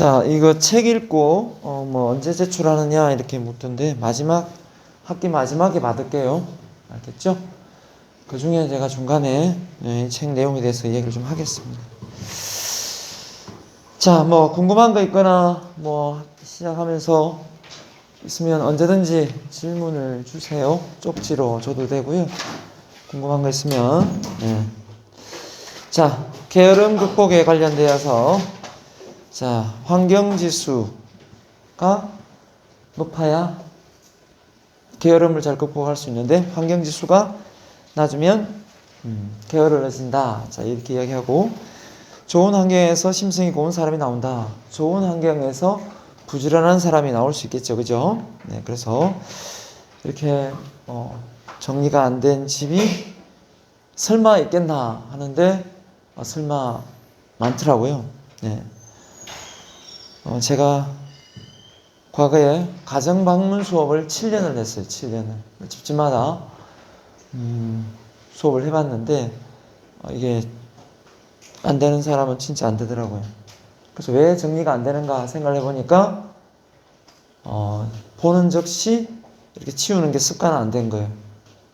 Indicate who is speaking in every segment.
Speaker 1: 자, 이거 책 읽고 뭐 언제 제출하느냐 이렇게 묻던데 학기 마지막에 받을게요. 알겠죠? 그 중에 제가 중간에 책 내용에 대해서 얘기를 좀 하겠습니다. 자, 뭐 궁금한 거 있거나 뭐 시작하면서 있으면 언제든지 질문을 주세요. 쪽지로 줘도 되고요. 궁금한 거 있으면. 자, 게으름 극복에 관련되어서 자, 환경지수가 높아야 게으름을 잘 극복할 수 있는데 환경지수가 낮으면 게으르러진다. 자, 이렇게 이야기하고 좋은 환경에서 심성이 고운 사람이 나온다. 좋은 환경에서 부지런한 사람이 나올 수 있겠죠. 그죠? 네, 그래서 이렇게 정리가 안 된 집이 설마 있겠나 하는데 설마 많더라고요. 네. 제가 과거에 가정방문 수업을 7년을 했어요. 7년을. 집집마다 수업을 해봤는데 이게 안 되는 사람은 진짜 안 되더라고요. 그래서 왜 정리가 안 되는가 생각을 해보니까 보는 즉시 이렇게 치우는 게 습관은 안 된 거예요.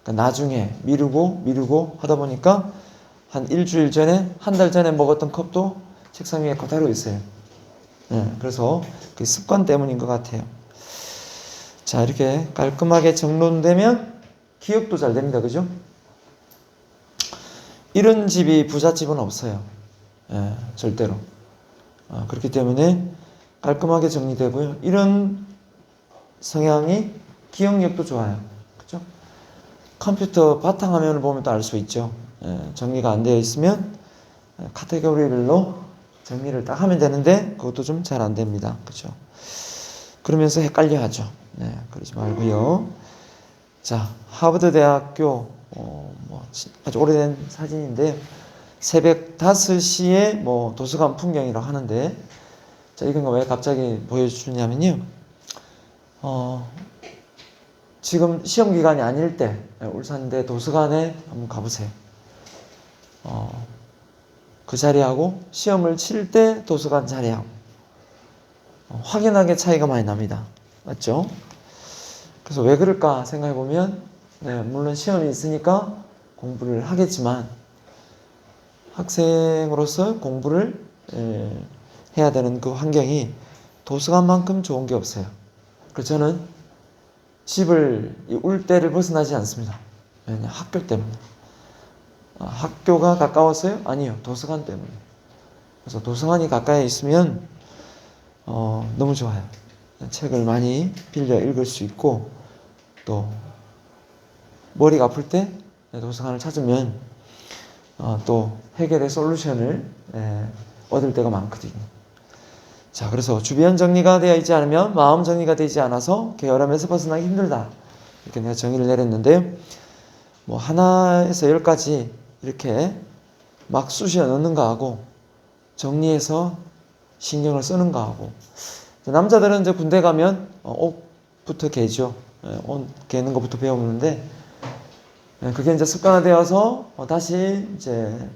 Speaker 1: 그러니까 나중에 미루고 하다 보니까 한 일주일 전에, 한 달 전에 먹었던 컵도 책상 위에 그대로 있어요. 네, 그래서 그 습관 때문인 것 같아요. 자, 이렇게 깔끔하게 정돈되면 기억도 잘 됩니다. 그죠? 이런 집이 부잣집은 없어요. 예, 절대로. 그렇기 때문에 깔끔하게 정리되고요. 이런 성향이 기억력도 좋아요. 그죠? 컴퓨터 바탕화면을 보면 또 알 수 있죠. 예, 정리가 안 되어 있으면 카테고리별로 정리를 딱 하면 되는데 그것도 좀 잘 안 됩니다. 그죠? 그러면서 헷갈려 하죠. 네, 그러지 말고요. 자, 하버드 대학교 아주 오래된 사진인데 새벽 5시에 뭐 도서관 풍경이라고 하는데 자, 이건 왜 갑자기 보여주냐면요. 지금 시험 기간이 아닐 때 울산대 도서관에 한번 가보세요. 그 자리하고 시험을 칠 때 도서관 자리하고 확연하게 차이가 많이 납니다. 맞죠? 그래서 왜 그럴까 생각해 보면 물론 시험이 있으니까 공부를 하겠지만 학생으로서 공부를 해야 되는 그 환경이 도서관만큼 좋은 게 없어요. 그래서 저는 집을 울대를 벗어나지 않습니다. 왜냐 학교 때문에. 학교가 가까웠어요? 아니요. 도서관 때문에. 그래서 도서관이 가까이 있으면 너무 좋아요. 책을 많이 빌려 읽을 수 있고 또 머리가 아플 때 도서관을 찾으면 또 해결의 솔루션을 얻을 때가 많거든요. 자, 그래서 주변 정리가 되어 있지 않으면 마음 정리가 되지 않아서 게으름에서 벗어나기 힘들다. 이렇게 내가 정의를 내렸는데 뭐 하나에서 10까지 이렇게 막 쑤셔 넣는 거하고 정리해서 신경을 쓰는 거하고 남자들은 이제 군대 가면 옷부터 개죠. 옷 개는 것부터 배우는데 그게 이제 습관화되어서 다시 이제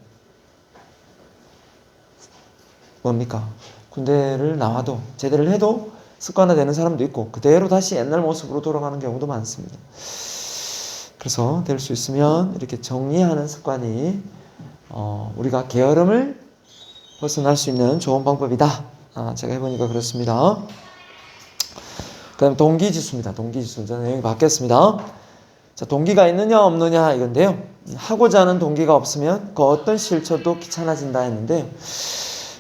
Speaker 1: 뭡니까? 군대를 나와도 제대를 해도 습관화되는 사람도 있고 그대로 다시 옛날 모습으로 돌아가는 경우도 많습니다. 그래서 될 수 있으면 이렇게 정리하는 습관이 우리가 게으름을 벗어날 수 있는 좋은 방법이다. 제가 해보니까 그렇습니다. 그 다음 동기지수입니다. 동기지수. 저는 내용이 바뀌었습니다. 자, 동기가 있느냐 없느냐 이건데요. 하고자 하는 동기가 없으면 그 어떤 실천도 귀찮아진다 했는데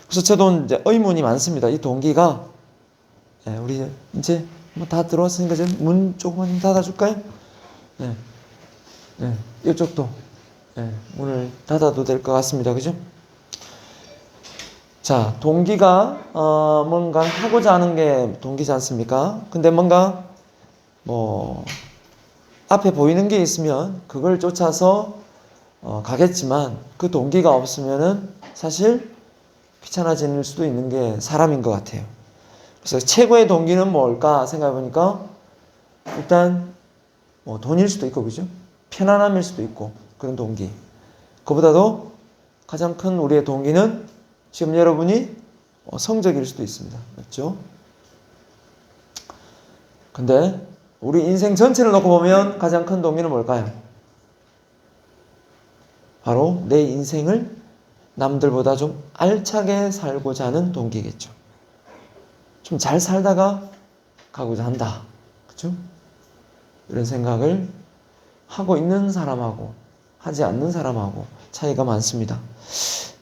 Speaker 1: 그래서 저도 이제 의문이 많습니다. 이 동기가 우리 이제 뭐 다 들어왔으니까 이제 문 조금만 닫아줄까요? 네. 이쪽도 문을 닫아도 될 것 같습니다. 그죠? 자, 동기가 뭔가 하고자 하는 게 동기지 않습니까? 근데 뭔가 뭐 앞에 보이는 게 있으면 그걸 쫓아서 가겠지만 그 동기가 없으면은 사실 귀찮아질 수도 있는 게 사람인 것 같아요. 그래서 최고의 동기는 뭘까 생각해 보니까 일단 뭐 돈일 수도 있고 그죠? 편안함일 수도 있고 그런 동기. 그보다도 가장 큰 우리의 동기는 지금 여러분이 성적일 수도 있습니다. 맞죠? 근데 우리 인생 전체를 놓고 보면 가장 큰 동기는 뭘까요? 바로 내 인생을 남들보다 좀 알차게 살고자 하는 동기겠죠. 좀 잘 살다가 가고자 한다. 그렇죠? 이런 생각을 하고 있는 사람하고 하지 않는 사람하고 차이가 많습니다.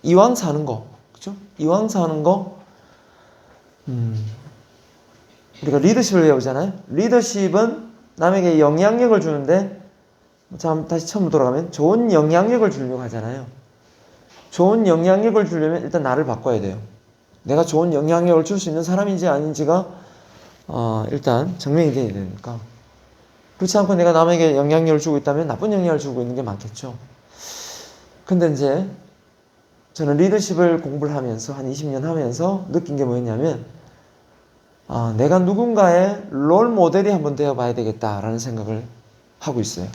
Speaker 1: 이왕 사는 거, 그렇죠? 이왕 사는 거, 우리가 리더십을 배우잖아요. 리더십은 남에게 영향력을 주는데, 자, 다시 처음으로 돌아가면 좋은 영향력을 주려고 하잖아요. 좋은 영향력을 주려면 일단 나를 바꿔야 돼요. 내가 좋은 영향력을 줄 수 있는 사람인지 아닌지가 일단 증명이 돼야 되니까. 그렇지 않고 내가 남에게 영향력을 주고 있다면 나쁜 영향을 주고 있는 게 많겠죠. 근데 이제 저는 리더십을 공부를 하면서 한 20년 하면서 느낀 게 뭐였냐면 내가 누군가의 롤 모델이 한번 되어봐야 되겠다라는 생각을 하고 있어요.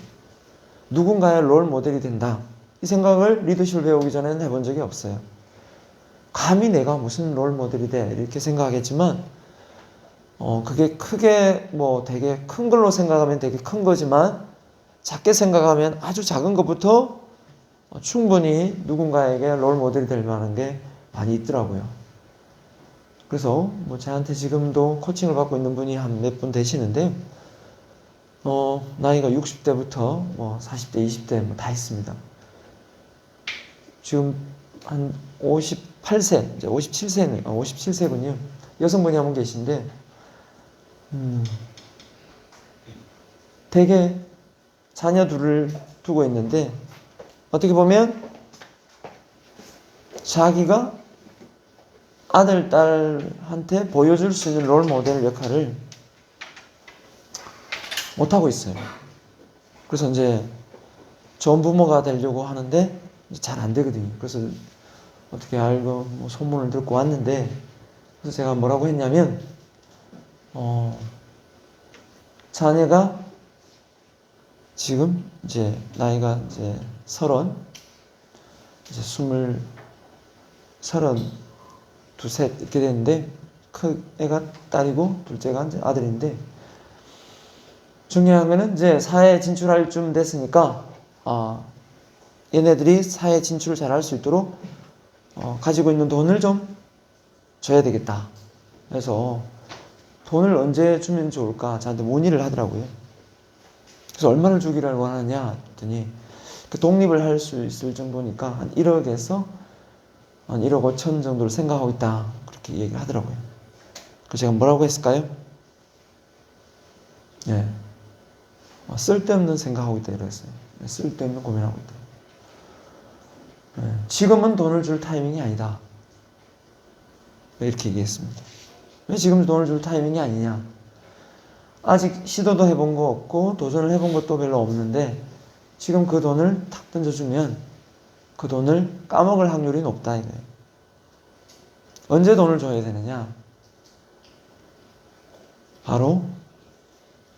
Speaker 1: 누군가의 롤 모델이 된다. 이 생각을 리더십을 배우기 전에는 해본 적이 없어요. 감히 내가 무슨 롤 모델이 돼 이렇게 생각하겠지만 그게 크게 되게 큰 걸로 생각하면 되게 큰 거지만 작게 생각하면 아주 작은 것부터 충분히 누군가에게 롤 모델이 될 만한 게 많이 있더라고요. 그래서 저한테 지금도 코칭을 받고 있는 분이 한 몇 분 되시는데 나이가 60대부터 40대, 20대 다 있습니다. 지금 한 58세, 이제 57세군요. 여성분이 한 분 계신데 되게 자녀 둘을 두고 있는데 어떻게 보면 자기가 아들, 딸한테 보여줄 수 있는 롤 모델 역할을 못하고 있어요. 그래서 이제 좋은 부모가 되려고 하는데 잘 안 되거든요. 그래서 어떻게 알고 소문을 듣고 왔는데, 그래서 제가 뭐라고 했냐면 자녀가 지금 이제 나이가 이제 30, 이제 32셋 이렇게 됐는데, 큰 애가 딸이고 둘째가 이제 아들인데, 중요한 거는 이제 사회에 진출할 쯤 됐으니까 얘네들이 사회에 진출을 잘 할 수 있도록 가지고 있는 돈을 좀 줘야 되겠다. 그래서 돈을 언제 주면 좋을까 저한테 문의를 하더라고요. 그래서 얼마를 주기를 하느냐 했더니 그 독립을 할 수 있을 정도니까 한 1억에서 한 1억 5천 정도를 생각하고 있다. 그렇게 얘기를 하더라고요. 그래서 제가 뭐라고 했을까요? 예. 쓸데없는 생각하고 있다 이랬어요. 쓸데없는 고민하고 있다. 예. 지금은 돈을 줄 타이밍이 아니다. 이렇게 얘기했습니다. 왜 지금 돈을 줄 타이밍이 아니냐? 아직 시도도 해본 거 없고 도전을 해본 것도 별로 없는데 지금 그 돈을 탁 던져주면 그 돈을 까먹을 확률이 높다 이거예요. 언제 돈을 줘야 되느냐? 바로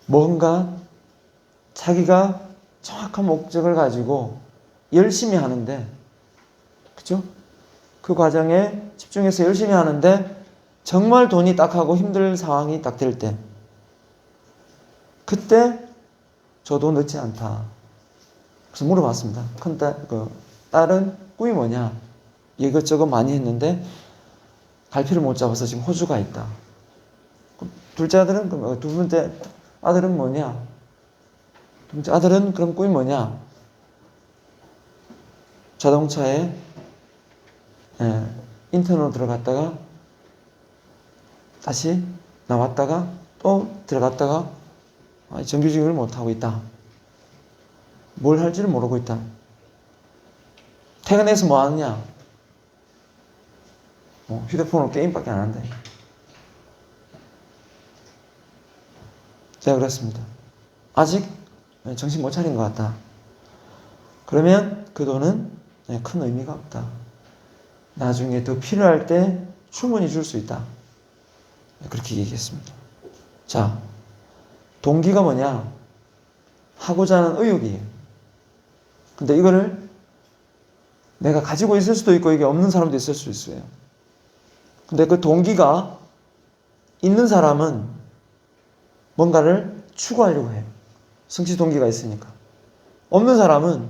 Speaker 1: 뭔가 자기가 정확한 목적을 가지고 열심히 하는데, 그죠? 그 과정에 집중해서 열심히 하는데 정말 돈이 딱 하고 힘들 상황이 딱 될 때, 그때 저도 늦지 않다. 그래서 물어봤습니다. 딸은 꿈이 뭐냐? 이것저것 많이 했는데 갈피를 못 잡아서 지금 호주가 있다. 둘째 아들은, 두 번째 아들은 뭐냐? 두 번째 아들은 그럼 꿈이 뭐냐? 자동차에 인턴으로 들어갔다가 다시 나왔다가 또 들어갔다가 정규직을 못하고 있다. 뭘 할지를 모르고 있다. 퇴근해서 뭐 하느냐? 휴대폰으로 게임밖에 안 한다. 제가 그랬습니다. 아직 정신 못 차린 것 같다. 그러면 그 돈은 큰 의미가 없다. 나중에 더 필요할 때 충분히 줄 수 있다. 그렇게 얘기했습니다. 자, 동기가 뭐냐? 하고자 하는 의욕이에요. 근데 이거를 내가 가지고 있을 수도 있고 이게 없는 사람도 있을 수 있어요. 근데 그 동기가 있는 사람은 뭔가를 추구하려고 해요. 성취 동기가 있으니까. 없는 사람은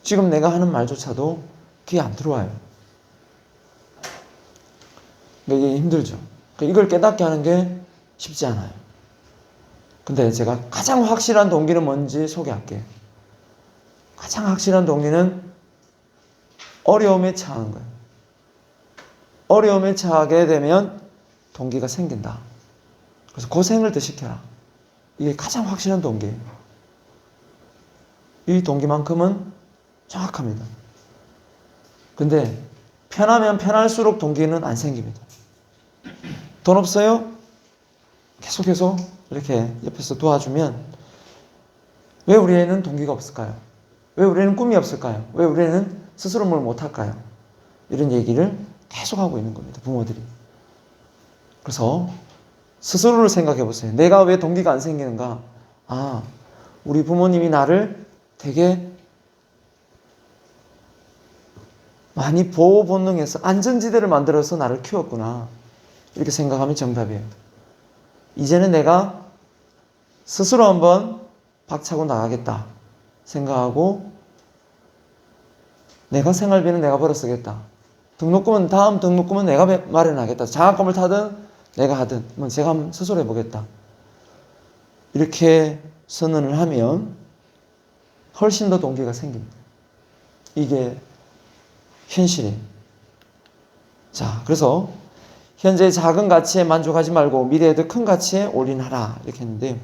Speaker 1: 지금 내가 하는 말조차도 귀에 안 들어와요. 그러니까 이게 힘들죠. 그러니까 이걸 깨닫게 하는 게 쉽지 않아요. 근데 제가 가장 확실한 동기는 뭔지 소개할게요. 가장 확실한 동기는 어려움에 처하는 거예요. 어려움에 처하게 되면 동기가 생긴다. 그래서 고생을 더 시켜라. 이게 가장 확실한 동기예요. 이 동기만큼은 정확합니다. 근데 편하면 편할수록 동기는 안 생깁니다. 돈 없어요? 계속 이렇게 옆에서 도와주면 왜 우리에는 동기가 없을까요? 왜 우리는 꿈이 없을까요? 왜 우리는 스스로 뭘 못할까요? 이런 얘기를 계속하고 있는 겁니다. 부모들이. 그래서 스스로를 생각해 보세요. 내가 왜 동기가 안 생기는가? 아, 우리 부모님이 나를 되게 많이 보호 본능에서 안전지대를 만들어서 나를 키웠구나. 이렇게 생각하면 정답이에요. 이제는 내가 스스로 한번 박차고 나가겠다 생각하고 내가 생활비는 내가 벌어 쓰겠다. 등록금은 다음 등록금은 내가 마련하겠다. 장학금을 타든 내가 하든 제가 한번 스스로 해보겠다. 이렇게 선언을 하면 훨씬 더 동기가 생깁니다. 이게 현실이에요. 자, 그래서 현재의 작은 가치에 만족하지 말고 미래의 더 큰 가치에 올인하라 이렇게 했는데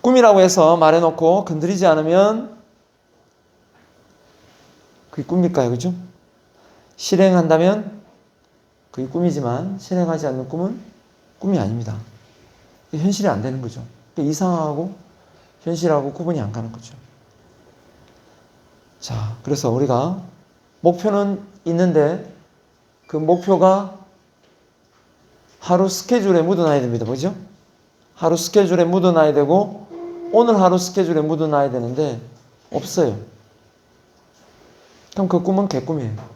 Speaker 1: 꿈이라고 해서 말해놓고 건드리지 않으면 그게 꿈일까요? 그죠? 실행한다면 그게 꿈이지만 실행하지 않는 꿈은 꿈이 아닙니다. 현실이 안 되는 거죠. 이상하고 현실하고 구분이 안 가는 거죠. 자, 그래서 우리가 목표는 있는데 그 목표가 하루 스케줄에 묻어놔야 됩니다. 뭐죠? 하루 스케줄에 묻어놔야 되고 오늘 하루 스케줄에 묻어놔야 되는데 없어요. 그럼 그 꿈은 개꿈이에요.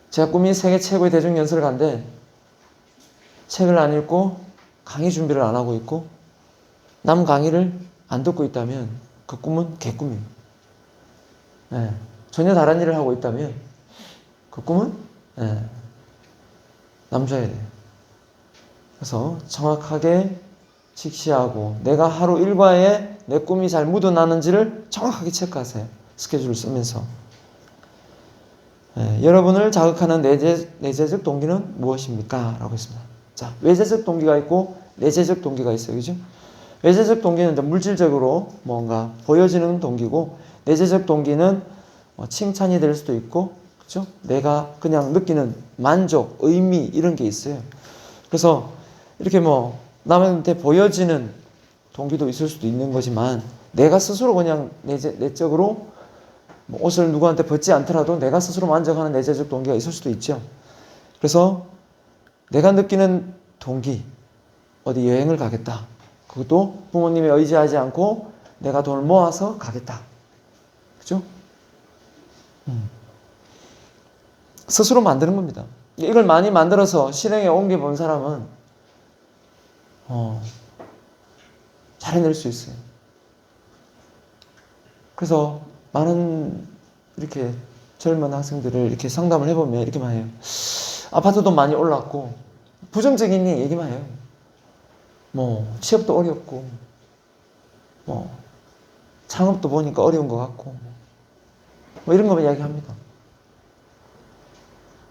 Speaker 1: 제 꿈이 세계 최고의 대중연설가인데 책을 안 읽고 강의 준비를 안 하고 있고 남 강의를 안 듣고 있다면 그 꿈은 개꿈이에요. 네. 전혀 다른 일을 하고 있다면 그 꿈은 남줘야 돼요. 그래서 정확하게 직시하고 내가 하루 일과에 내 꿈이 잘 묻어나는지를 정확하게 체크하세요. 스케줄을 쓰면서. 여러분을 자극하는 내재적 동기는 무엇입니까? 라고 했습니다. 자, 외재적 동기가 있고 내재적 동기가 있어요. 그죠? 외재적 동기는 물질적으로 뭔가 보여지는 동기고 내재적 동기는 칭찬이 될 수도 있고 그죠? 내가 그냥 느끼는 만족, 의미 이런 게 있어요. 그래서 이렇게 남한테 보여지는 동기도 있을 수도 있는 거지만 내가 스스로 그냥 내적으로 옷을 누구한테 벗지 않더라도 내가 스스로 만족하는 내재적 동기가 있을 수도 있죠. 그래서 내가 느끼는 동기, 어디 여행을 가겠다. 그것도 부모님에 의지하지 않고 내가 돈을 모아서 가겠다. 그죠? 스스로 만드는 겁니다. 이걸 많이 만들어서 실행에 옮겨본 사람은 잘 해낼 수 있어요. 그래서 많은 이렇게 젊은 학생들을 이렇게 상담을 해보면 이렇게만 해요. 아파트도 많이 올랐고 부정적인 얘기만 해요. 취업도 어렵고 창업도 보니까 어려운 것 같고 이런 거만 이야기합니다.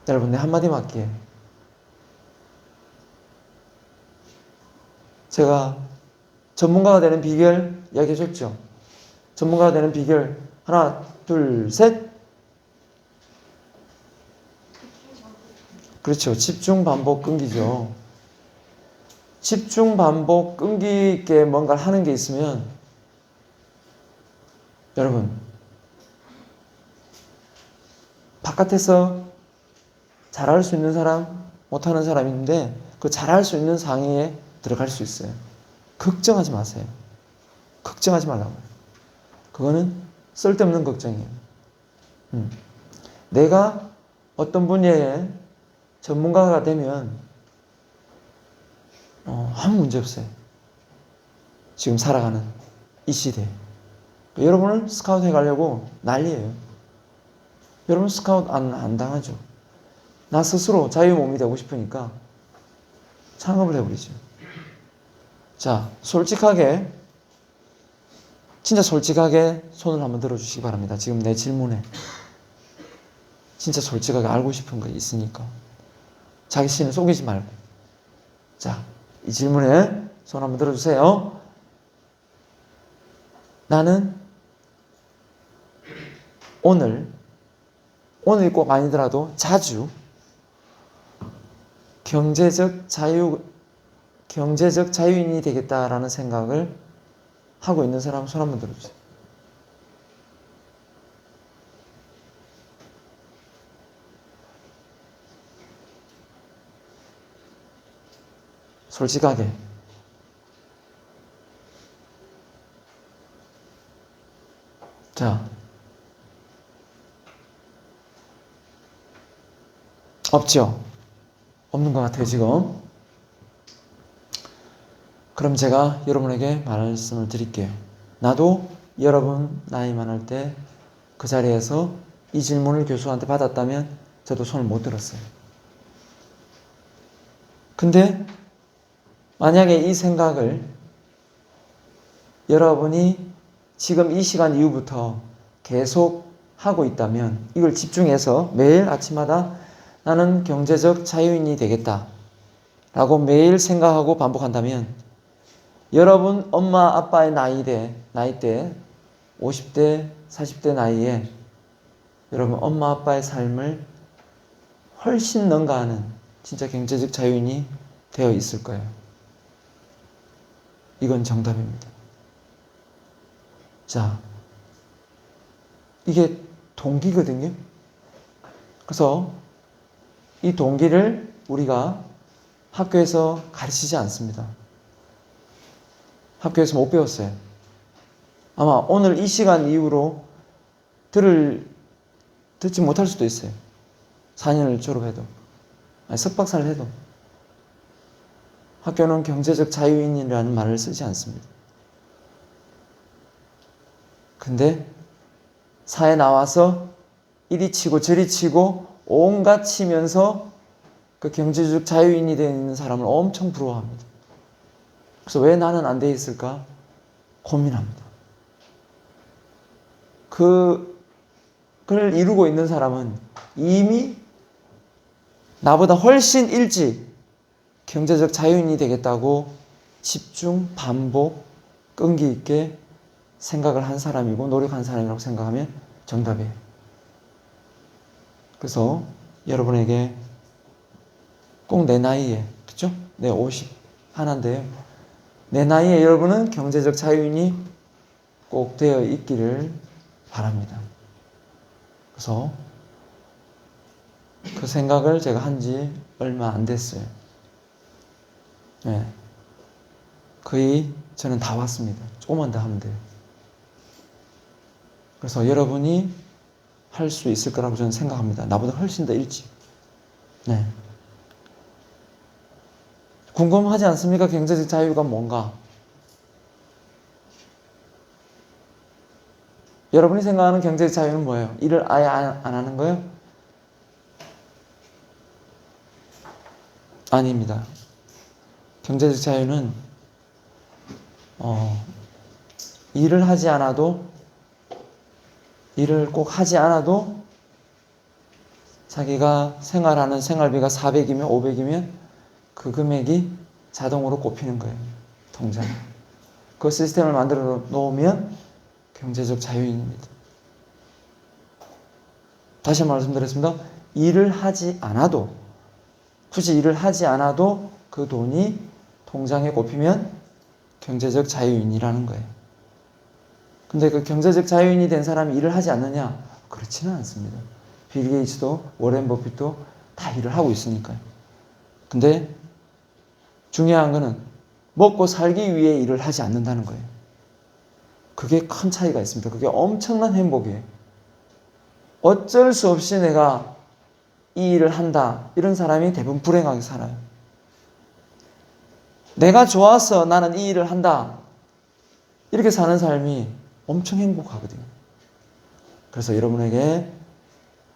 Speaker 1: 여러분, 내 한마디만 할게요. 제가 전문가가 되는 비결 이야기해 줬죠. 전문가가 되는 비결 하나, 둘, 셋. 그렇죠. 집중, 반복, 끈기죠. 집중, 반복, 끈기 있게 뭔가를 하는 게 있으면 여러분 바깥에서 잘할 수 있는 사람, 못하는 사람이 있는데 그 잘할 수 있는 상위에 들어갈 수 있어요. 걱정하지 마세요. 걱정하지 말라고요. 그거는 쓸데없는 걱정이에요. 내가 어떤 분야의 전문가가 되면 아무 문제 없어요. 지금 살아가는 이 시대에. 여러분을 스카우트 해가려고 난리예요. 여러분 스카우트 안 당하죠. 나 스스로 자유의 몸이 되고 싶으니까 창업을 해버리죠. 자, 솔직하게, 진짜 솔직하게 손을 한번 들어주시기 바랍니다. 지금 내 질문에 진짜 솔직하게 알고 싶은 거 있으니까 자기 신을 속이지 말고. 자, 이 질문에 손 한번 들어주세요. 나는 오늘이 꼭 아니더라도 자주 경제적 자유인이 되겠다라는 생각을 하고 있는 사람 손 한번 들어주세요. 솔직하게. 자, 없죠? 없는 것 같아요, 지금. 그럼 제가 여러분에게 말씀을 드릴게요. 나도 여러분 나이 많을 때 그 자리에서 이 질문을 교수한테 받았다면 저도 손을 못 들었어요. 근데 만약에 이 생각을 여러분이 지금 이 시간 이후부터 계속 하고 있다면, 이걸 집중해서 매일 아침마다 나는 경제적 자유인이 되겠다 라고 매일 생각하고 반복한다면, 여러분 엄마 아빠의 나이대 50대 40대 나이에 여러분 엄마 아빠의 삶을 훨씬 능가하는 진짜 경제적 자유인이 되어 있을 거예요. 이건 정답입니다. 자, 이게 동기거든요. 그래서 이 동기를 우리가 학교에서 가르치지 않습니다. 학교에서 못 배웠어요. 아마 오늘 이 시간 이후로 듣지 못할 수도 있어요. 4년을 졸업해도, 아니 석박사를 해도. 학교는 경제적 자유인이라는 말을 쓰지 않습니다. 근데 사회 나와서 이리 치고 저리 치고 온갖 치면서 그 경제적 자유인이 되는 사람을 엄청 부러워합니다. 그래서 왜 나는 안 돼 있을까 고민합니다. 그걸 이루고 있는 사람은 이미 나보다 훨씬 일찍 경제적 자유인이 되겠다고 집중, 반복, 끈기 있게 생각을 한 사람이고 노력한 사람이라고 생각하면 정답이에요. 그래서 여러분에게 꼭 내 나이에, 그렇죠? 내 50 하나인데요. 내 나이에 여러분은 경제적 자유인이 꼭 되어 있기를 바랍니다. 그래서 그 생각을 제가 한 지 얼마 안 됐어요. 네. 거의 저는 다 왔습니다. 조금만 더 하면 돼요. 그래서 여러분이 할 수 있을 거라고 저는 생각합니다. 나보다 훨씬 더 일찍. 네. 궁금하지 않습니까? 경제적 자유가 뭔가? 여러분이 생각하는 경제적 자유는 뭐예요? 일을 아예 안 하는 거예요? 아닙니다. 경제적 자유는 일을 하지 않아도, 일을 꼭 하지 않아도 자기가 생활하는 생활비가 400이면 500이면 그 금액이 자동으로 꼽히는 거예요. 통장에. 그 시스템을 만들어 놓으면 경제적 자유인입니다. 다시 말씀드렸습니다. 일을 하지 않아도, 굳이 일을 하지 않아도 그 돈이 통장에 꼽히면 경제적 자유인이라는 거예요. 근데 그 경제적 자유인이 된 사람이 일을 하지 않느냐? 그렇지는 않습니다. 빌 게이츠도 워렌 버핏도 다 일을 하고 있으니까요. 근데 중요한 거는 먹고 살기 위해 일을 하지 않는다는 거예요. 그게 큰 차이가 있습니다. 그게 엄청난 행복이에요. 어쩔 수 없이 내가 이 일을 한다. 이런 사람이 대부분 불행하게 살아요. 내가 좋아서 나는 이 일을 한다. 이렇게 사는 삶이 엄청 행복하거든요. 그래서 여러분에게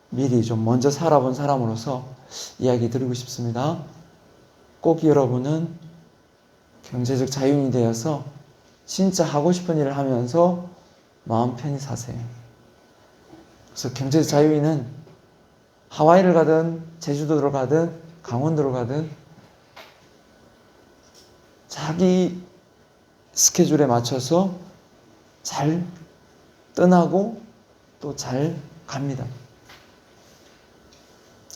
Speaker 1: 미리 좀 먼저 살아본 사람으로서 이야기 드리고 싶습니다. 꼭 여러분은 경제적 자유인이 되어서 진짜 하고 싶은 일을 하면서 마음 편히 사세요. 그래서 경제적 자유인은 하와이를 가든 제주도를 가든 강원도를 가든 자기 스케줄에 맞춰서 잘 떠나고 또 잘 갑니다.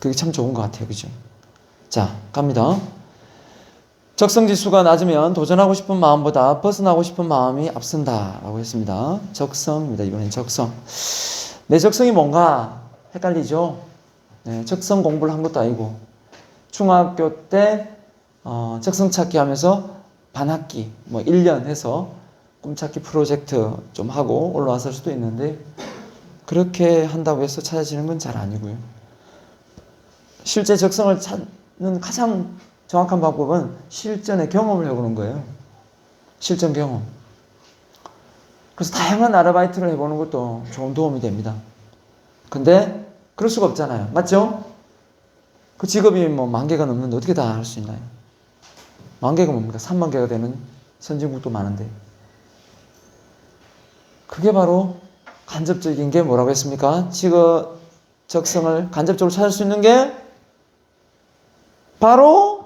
Speaker 1: 그게 참 좋은 것 같아요. 그죠? 자, 갑니다. 적성지수가 낮으면 도전하고 싶은 마음보다 벗어나고 싶은 마음이 앞선다 라고 했습니다. 적성입니다. 이번엔 적성. 내 적성이 뭔가 헷갈리죠? 네, 적성 공부를 한 것도 아니고 중학교 때 적성 찾기 하면서 반학기 1년 해서 꿈찾기 프로젝트 좀 하고 올라왔을 수도 있는데 그렇게 한다고 해서 찾아지는 건 잘 아니고요. 실제 적성을 찾는 가장 정확한 방법은 실전의 경험을 해보는 거예요. 실전 경험. 그래서 다양한 아르바이트를 해보는 것도 좋은 도움이 됩니다. 근데 그럴 수가 없잖아요. 맞죠? 그 직업이 10,000개가 넘는데 어떻게 다 할 수 있나요? 10,000개가 뭡니까? 30,000개가 되는 선진국도 많은데. 그게 바로 간접적인 게 뭐라고 했습니까? 직업 적성을 간접적으로 찾을 수 있는 게 바로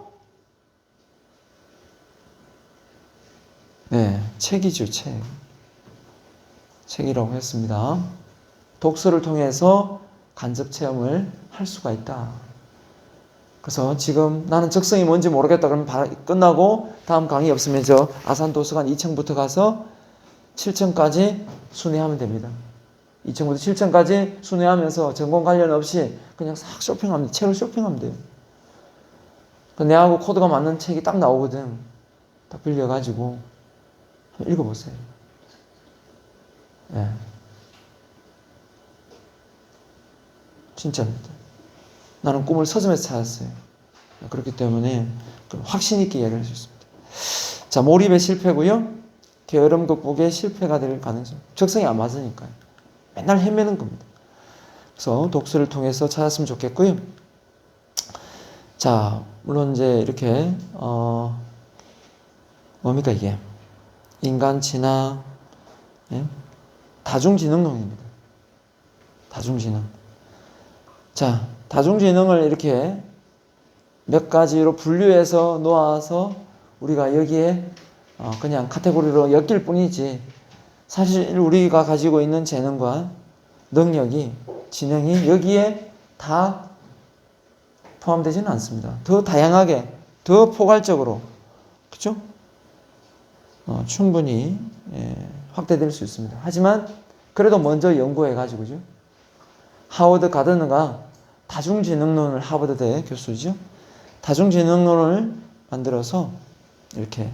Speaker 1: 책이죠. 책이라고 했습니다. 독서를 통해서 간접 체험을 할 수가 있다. 그래서 지금 나는 적성이 뭔지 모르겠다 그러면 끝나고 다음 강의 없으면 저 아산도서관 2층부터 가서 7층까지 순회하면 됩니다. 2층부터 7층까지 순회하면서 전공 관련 없이 그냥 싹 쇼핑하면 책을 쇼핑하면 돼요. 내하고 코드가 맞는 책이 딱 나오거든. 딱 빌려가지고 한번 읽어보세요. 예. 진짜입니다. 나는 꿈을 서점에서 찾았어요. 그렇기 때문에 확신 있게 이야기를 할 수 있습니다. 자, 몰입의 실패고요. 게으름 극복의 실패가 될 가능성. 적성이 안 맞으니까요. 맨날 헤매는 겁니다. 그래서 독서를 통해서 찾았으면 좋겠고요. 자, 물론 이제 이렇게 뭡니까 이게? 인간 진화, 다중지능론입니다. 다중지능. 자, 다중지능을 이렇게 몇 가지로 분류해서 놓아서 우리가 여기에 그냥 카테고리로 엮일 뿐이지 사실 우리가 가지고 있는 재능과 능력이 지능이 여기에 다 포함되지는 않습니다. 더 다양하게 더 포괄적으로 그렇죠? 충분히 확대될 수 있습니다. 하지만 그래도 먼저 연구해가지고죠. 하워드 가드너가 다중지능론을 하버드대 교수죠. 다중지능론을 만들어서 이렇게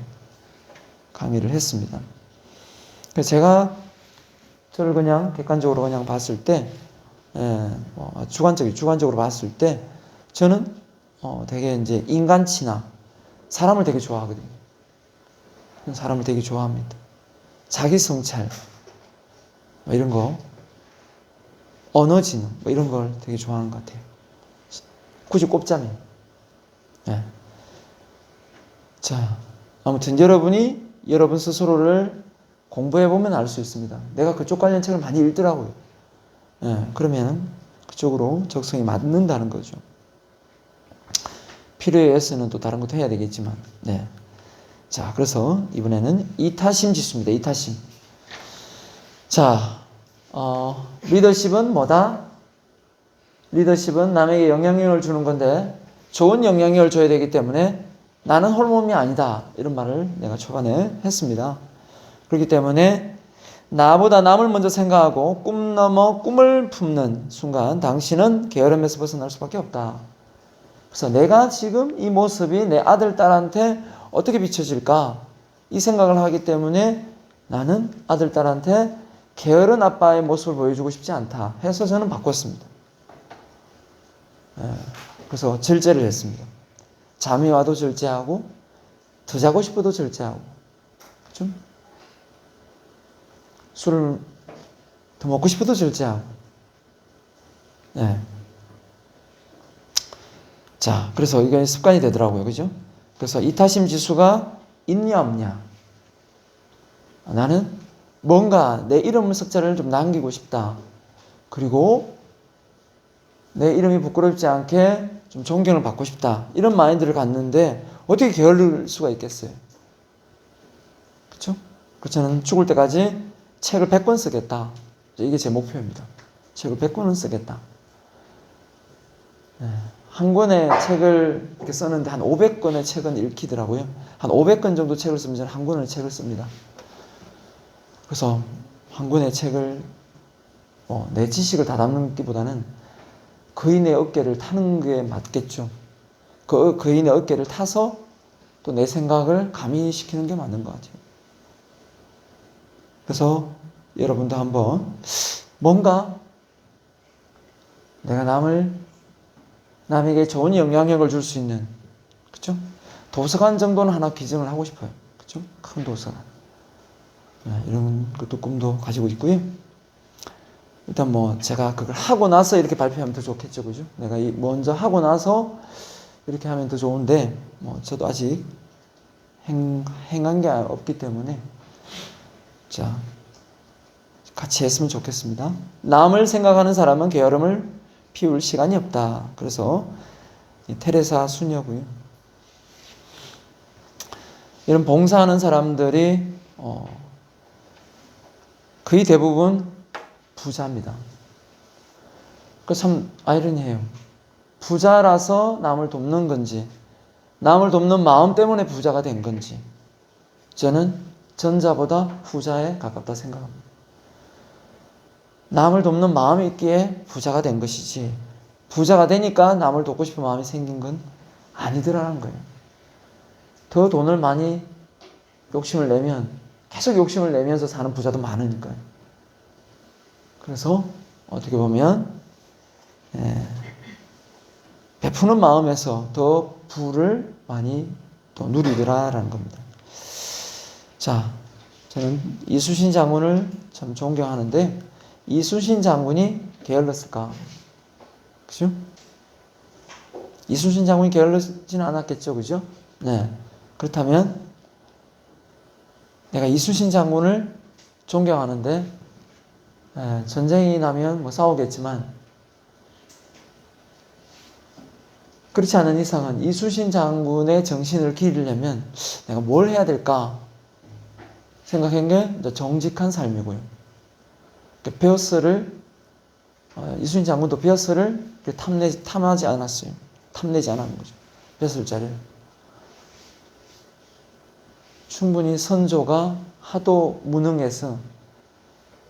Speaker 1: 강의를 했습니다. 그래서 제가 저를 그냥 객관적으로 그냥 봤을 때, 주관적으로 봤을 때, 저는 되게 이제 인간 친화, 사람을 되게 좋아하거든요. 사람을 되게 좋아합니다. 자기 성찰, 이런 거, 언어 지능, 이런 걸 되게 좋아하는 것 같아요. 굳이 꼽자면. 네. 자, 아무튼 여러분이 여러분 스스로를 공부해보면 알 수 있습니다. 내가 그쪽 관련 책을 많이 읽더라고요. 그러면 그쪽으로 적성이 맞는다는 거죠. 필요에 의해서는 또 다른 것도 해야 되겠지만, 네. 자, 그래서 이번에는 이타심 지수입니다. 이타심. 자, 리더십은 뭐다? 리더십은 남에게 영향력을 주는 건데 좋은 영향력을 줘야 되기 때문에 나는 홀몸이 아니다. 이런 말을 내가 초반에 했습니다. 그렇기 때문에 나보다 남을 먼저 생각하고 꿈 넘어 꿈을 품는 순간 당신은 게으름에서 벗어날 수밖에 없다. 그래서 내가 지금 이 모습이 내 아들, 딸한테 어떻게 비춰질까? 이 생각을 하기 때문에 나는 아들, 딸한테 게으른 아빠의 모습을 보여주고 싶지 않다 해서 저는 바꿨습니다. 그래서 절제를 했습니다. 잠이 와도 절제하고 더 자고 싶어도 절제하고 좀 술을 더 먹고 싶어도 절제하고. 자, 그래서 이게 습관이 되더라고요. 그죠? 그래서 이타심 지수가 있냐 없냐. 나는 뭔가 내 이름 석자를 좀 남기고 싶다. 그리고 내 이름이 부끄럽지 않게 좀 존경을 받고 싶다. 이런 마인드를 갖는데 어떻게 게으를 수가 있겠어요? 그렇죠? 그래서 저는 죽을 때까지 책을 100권 쓰겠다. 이게 제 목표입니다. 책을 100권은 쓰겠다. 한 권의 책을 이렇게 썼는데 한 500권의 책은 읽히더라고요. 한 500권 정도 책을 쓰면 저는 한 권의 책을 씁니다. 그래서 한 권의 책을 내 지식을 다 담는기보다는 거인의 어깨를 타는 게 맞겠죠. 그 거인의 어깨를 타서 또 내 생각을 가미시키는 게 맞는 것 같아요. 그래서 여러분도 한번 뭔가 내가 남에게 좋은 영향력을 줄 수 있는, 그렇죠? 도서관 정도는 하나 기증을 하고 싶어요. 그렇죠? 큰 도서관. 이런 것도 꿈도 가지고 있고요. 일단 제가 그걸 하고 나서 이렇게 발표하면 더 좋겠죠. 그죠? 내가 먼저 하고 나서 이렇게 하면 더 좋은데, 저도 아직 행한 게 없기 때문에, 자, 같이 했으면 좋겠습니다. 남을 생각하는 사람은 게으름을 피울 시간이 없다. 그래서 테레사 수녀고요. 이런 봉사하는 사람들이 거의 대부분 부자입니다. 그 참 아이러니해요. 부자라서 남을 돕는 건지, 남을 돕는 마음 때문에 부자가 된 건지, 저는 전자보다 후자에 가깝다 생각합니다. 남을 돕는 마음이 있기에 부자가 된 것이지, 부자가 되니까 남을 돕고 싶은 마음이 생긴 건 아니더라는 거예요. 더 돈을 많이 욕심을 내면, 계속 욕심을 내면서 사는 부자도 많으니까요. 그래서 어떻게 보면 베푸는 마음에서 더 부를 많이 또 누리더라라는 겁니다. 자, 저는 이순신 장군을 참 존경하는데, 이순신 장군이 게을렀을까? 그죠? 이순신 장군이 게을르지는 않았겠죠, 그죠? 네. 그렇다면 내가 이순신 장군을 존경하는데, 전쟁이 나면 싸우겠지만, 그렇지 않은 이상은 이순신 장군의 정신을 기리려면 내가 뭘 해야 될까 생각한 게 정직한 삶이고요. 이순신 장군도 벼슬을 탐하지 않았어요. 탐내지 않았는 거죠. 벼슬자리를. 충분히 선조가 하도 무능해서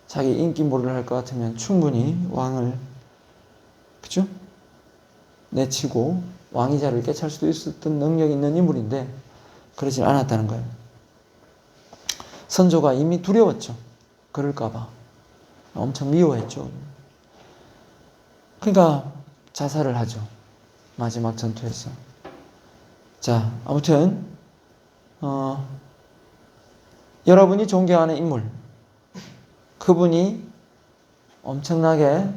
Speaker 1: 자기 인기 몰이를 할 것 같으면 충분히 왕을, 그죠? 내치고 왕위 자리를 깨찰 수도 있었던 능력이 있는 인물인데 그러지 않았다는 거예요. 선조가 이미 두려웠죠. 그럴까봐. 엄청 미워했죠. 그러니까 자살을 하죠. 마지막 전투에서. 자, 아무튼 여러분이 존경하는 인물, 그분이 엄청나게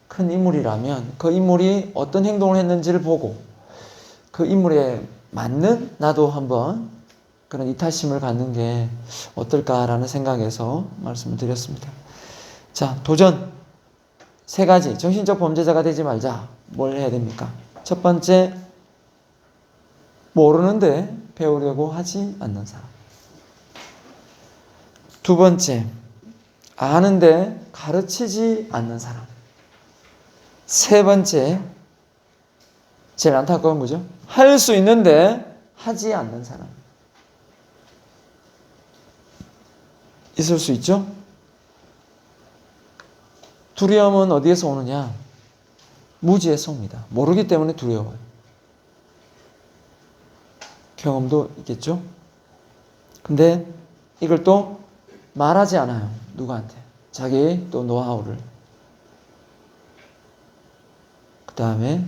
Speaker 1: 큰 인물이라면 그 인물이 어떤 행동을 했는지를 보고 그 인물에 맞는 나도 한번 그런 이타심을 갖는 게 어떨까라는 생각에서 말씀을 드렸습니다. 자, 도전 3가지. 정신적 범죄자가 되지 말자. 뭘 해야 됩니까? 첫 번째, 모르는데 배우려고 하지 않는 사람. 두 번째, 아는데 가르치지 않는 사람. 세 번째, 제일 안타까운 거죠. 할 수 있는데 하지 않는 사람. 있을 수 있죠? 두려움은 어디에서 오느냐? 무지에서 옵니다. 모르기 때문에 두려워요. 경험도 있겠죠? 근데 이걸 또 말하지 않아요. 누구한테. 자기 또 노하우를. 그 다음에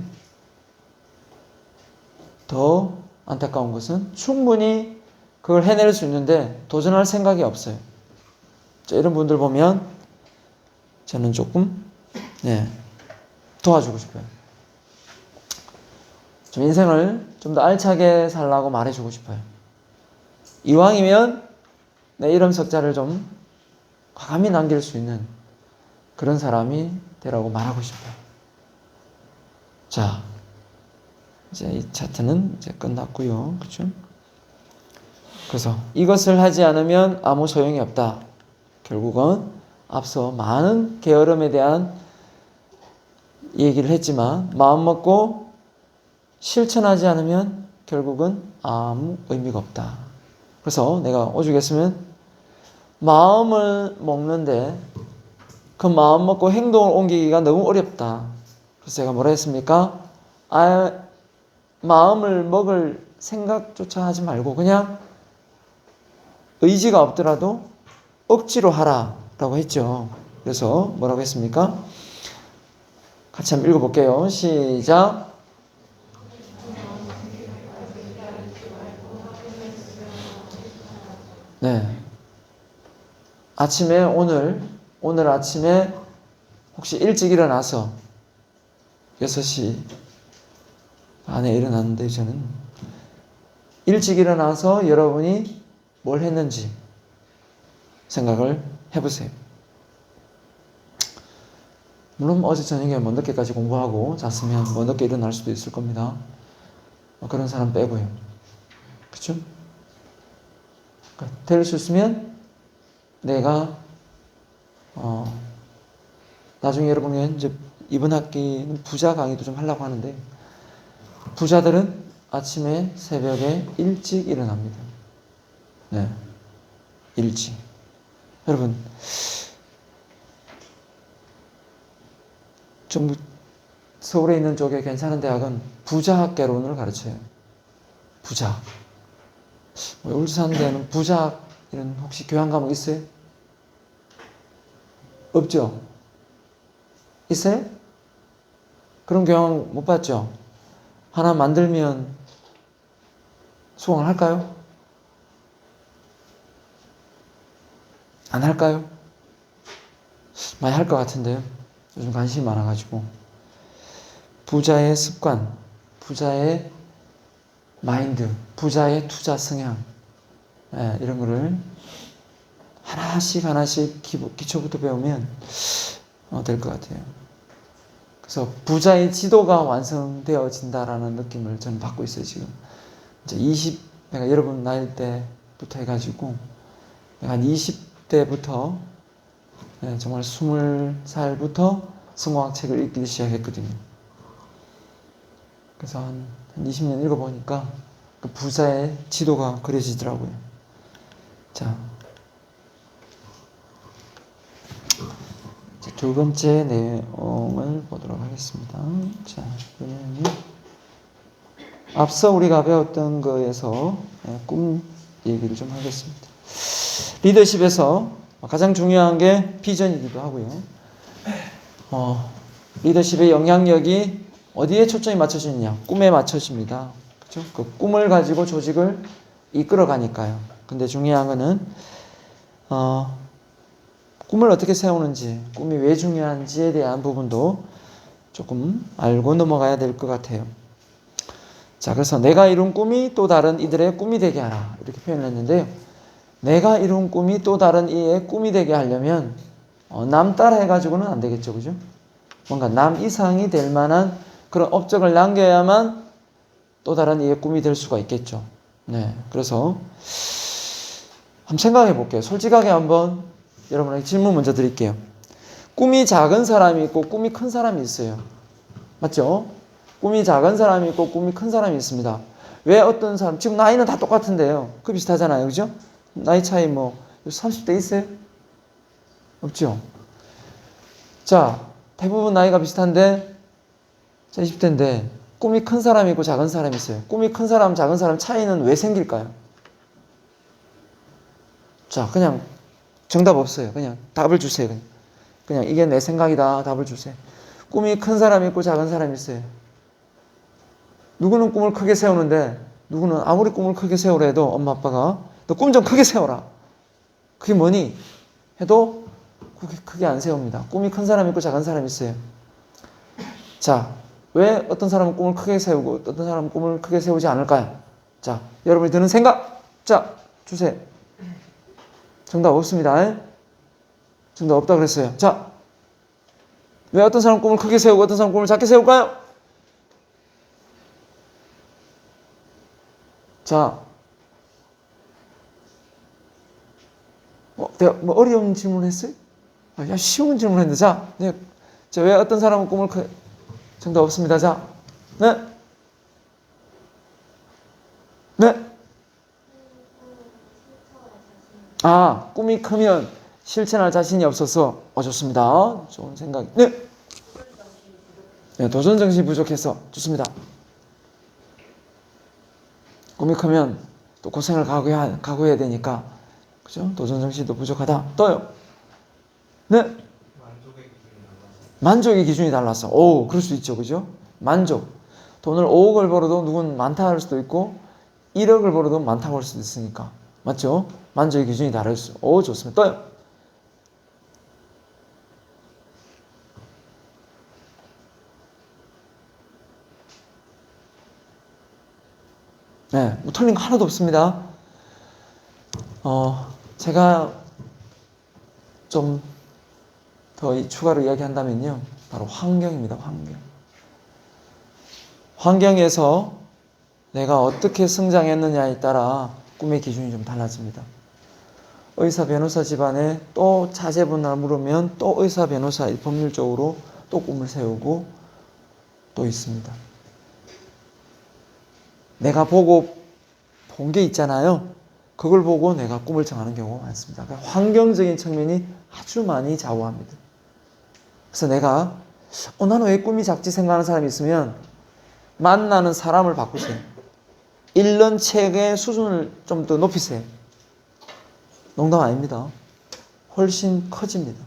Speaker 1: 더 안타까운 것은 충분히 그걸 해낼 수 있는데 도전할 생각이 없어요. 자, 이런 분들 보면 저는 조금 도와주고 싶어요. 좀 인생을 좀 더 알차게 살라고 말해주고 싶어요. 이왕이면 내 이름 석자를 좀 과감히 남길 수 있는 그런 사람이 되라고 말하고 싶어요. 자, 이제 이 차트는 이제 끝났고요. 그렇죠? 그래서 이것을 하지 않으면 아무 소용이 없다. 결국은 앞서 많은 게으름에 대한 얘기를 했지만 마음 먹고 실천하지 않으면 결국은 아무 의미가 없다. 그래서 내가 오죽했으면 마음을 먹는데 그 마음 먹고 행동을 옮기기가 너무 어렵다. 그래서 제가 뭐라 했습니까? 마음을 먹을 생각조차 하지 말고 그냥 의지가 없더라도 억지로 하라라고 했죠. 그래서 뭐라고 했습니까? 같이 한번 읽어볼게요. 시작. 네. 아침에 오늘 아침에 혹시 일찍 일어나서 6시 반에 일어났는데 저는 일찍 일어나서 여러분이 뭘 했는지 생각을 해보세요. 물론 어제 저녁에 뭐 늦게까지 공부하고 잤으면 뭐 늦게 일어날 수도 있을 겁니다. 그런 사람 빼고요. 그렇죠? 될 수 있으면 내가 나중에 여러분이 이제 이번 학기는 부자 강의도 좀 하려고 하는데 부자들은 아침에 새벽에 일찍 일어납니다. 네, 일찍. 여러분 좀 서울에 있는 쪽에 괜찮은 대학은 부자학개론을 가르쳐요. 부자. 울산 사는 데는 부자 이런 혹시 교양 과목 있어요? 없죠? 있어요? 그런 교양 못 봤죠? 하나 만들면 수강을 할까요? 안 할까요? 많이 할 것 같은데요. 요즘 관심이 많아가지고. 부자의 습관, 부자의 마인드, 부자의 투자 성향, 이런 거를 하나씩 기초부터 배우면 될 것 같아요. 그래서 부자의 지도가 완성되어진다라는 느낌을 저는 받고 있어요, 지금. 이제 내가 여러분 나이 때부터 해가지고, 내가 한 20대부터, 정말 20살부터 성공학 책을 읽기 시작했거든요. 그래서 한 20년 읽어보니까 그 부자의 지도가 그려지더라고요. 자, 두 번째 내용을 보도록 하겠습니다. 자, 그러면 앞서 우리가 배웠던 거에서 꿈 얘기를 좀 하겠습니다. 리더십에서 가장 중요한 게 비전이기도 하고요. 리더십의 영향력이 어디에 초점이 맞춰지느냐? 꿈에 맞춰집니다. 그렇죠? 그 꿈을 가지고 조직을 이끌어 가니까요. 근데 중요한 거는 꿈을 어떻게 세우는지, 꿈이 왜 중요한지에 대한 부분도 조금 알고 넘어가야 될 것 같아요. 자, 그래서 내가 이룬 꿈이 또 다른 이들의 꿈이 되게 하라. 이렇게 표현을 했는데요. 내가 이룬 꿈이 또 다른 이의 꿈이 되게 하려면 남 따라 해가지고는 안 되겠죠. 그죠? 뭔가 남 이상이 될 만한 그런 업적을 남겨야만 또 다른 이의 꿈이 될 수가 있겠죠. 네, 그래서 한번 생각해 볼게요. 솔직하게 한번 여러분에게 질문 먼저 드릴게요. 꿈이 작은 사람이 있고 꿈이 큰 사람이 있어요. 맞죠? 꿈이 작은 사람이 있고 꿈이 큰 사람이 있습니다. 왜 어떤 사람, 지금 나이는 다 똑같은데요. 그 비슷하잖아요. 그죠? 나이 차이 30대 있어요? 없죠? 자, 대부분 나이가 비슷한데, 자, 20대인데, 꿈이 큰 사람이 있고 작은 사람이 있어요. 꿈이 큰 사람, 작은 사람 차이는 왜 생길까요? 자, 그냥 정답 없어요. 그냥 답을 주세요. 그냥 이게 내 생각이다. 답을 주세요. 꿈이 큰 사람이 있고 작은 사람이 있어요. 누구는 꿈을 크게 세우는데 누구는 아무리 꿈을 크게 세우라 해도 엄마 아빠가 너 꿈 좀 크게 세워라. 그게 뭐니? 해도 크게 안 세웁니다. 꿈이 큰 사람이 있고 작은 사람이 있어요. 자, 왜 어떤 사람은 꿈을 크게 세우고 어떤 사람은 꿈을 크게 세우지 않을까요? 자, 여러분이 드는 생각. 자, 주세요. 정답 없습니다. 정답 없다 그랬어요. 자, 왜 어떤 사람은 꿈을 크게 세우고 어떤 사람은 꿈을 작게 세울까요? 자, 내가 뭐 어려운 질문을 했어요? 야, 쉬운 질문을 했는데, 자, 왜 어떤 사람은 꿈을 정답 없습니다. 자, 네, 네. 아, 꿈이 크면 실천할 자신이 없어서, 좋습니다. 좋은 생각. 네. 네, 도전 정신이 부족해서 좋습니다. 꿈이 크면 또 고생을 각오해야 되니까, 그죠? 도전 정신도 부족하다. 또요. 네. 만족의 기준이 달라서. 오, 그럴 수 있죠. 그죠? 만족. 돈을 5억을 벌어도 누군 많다 할 수도 있고 1억을 벌어도 많다고 할 수도 있으니까. 맞죠? 만족의 기준이 다를 수. 오, 좋습니다. 또요. 네, 뭐 틀린 거 하나도 없습니다. 제가 좀 더 추가로 이야기한다면요. 바로 환경입니다. 환경에서 내가 어떻게 성장했느냐에 따라 꿈의 기준이 좀 달라집니다. 의사, 변호사 집안에 또 자제분을 물으면 또 의사, 변호사, 법률적으로 또 꿈을 세우고 또 있습니다. 내가 보고 본 게 있잖아요. 그걸 보고 내가 꿈을 정하는 경우가 많습니다. 그러니까 환경적인 측면이 아주 많이 좌우합니다. 그래서 내가 나는 왜 꿈이 작지 생각하는 사람이 있으면 만나는 사람을 바꾸세요. 읽는 책의 수준을 좀 더 높이세요. 농담 아닙니다. 훨씬 커집니다.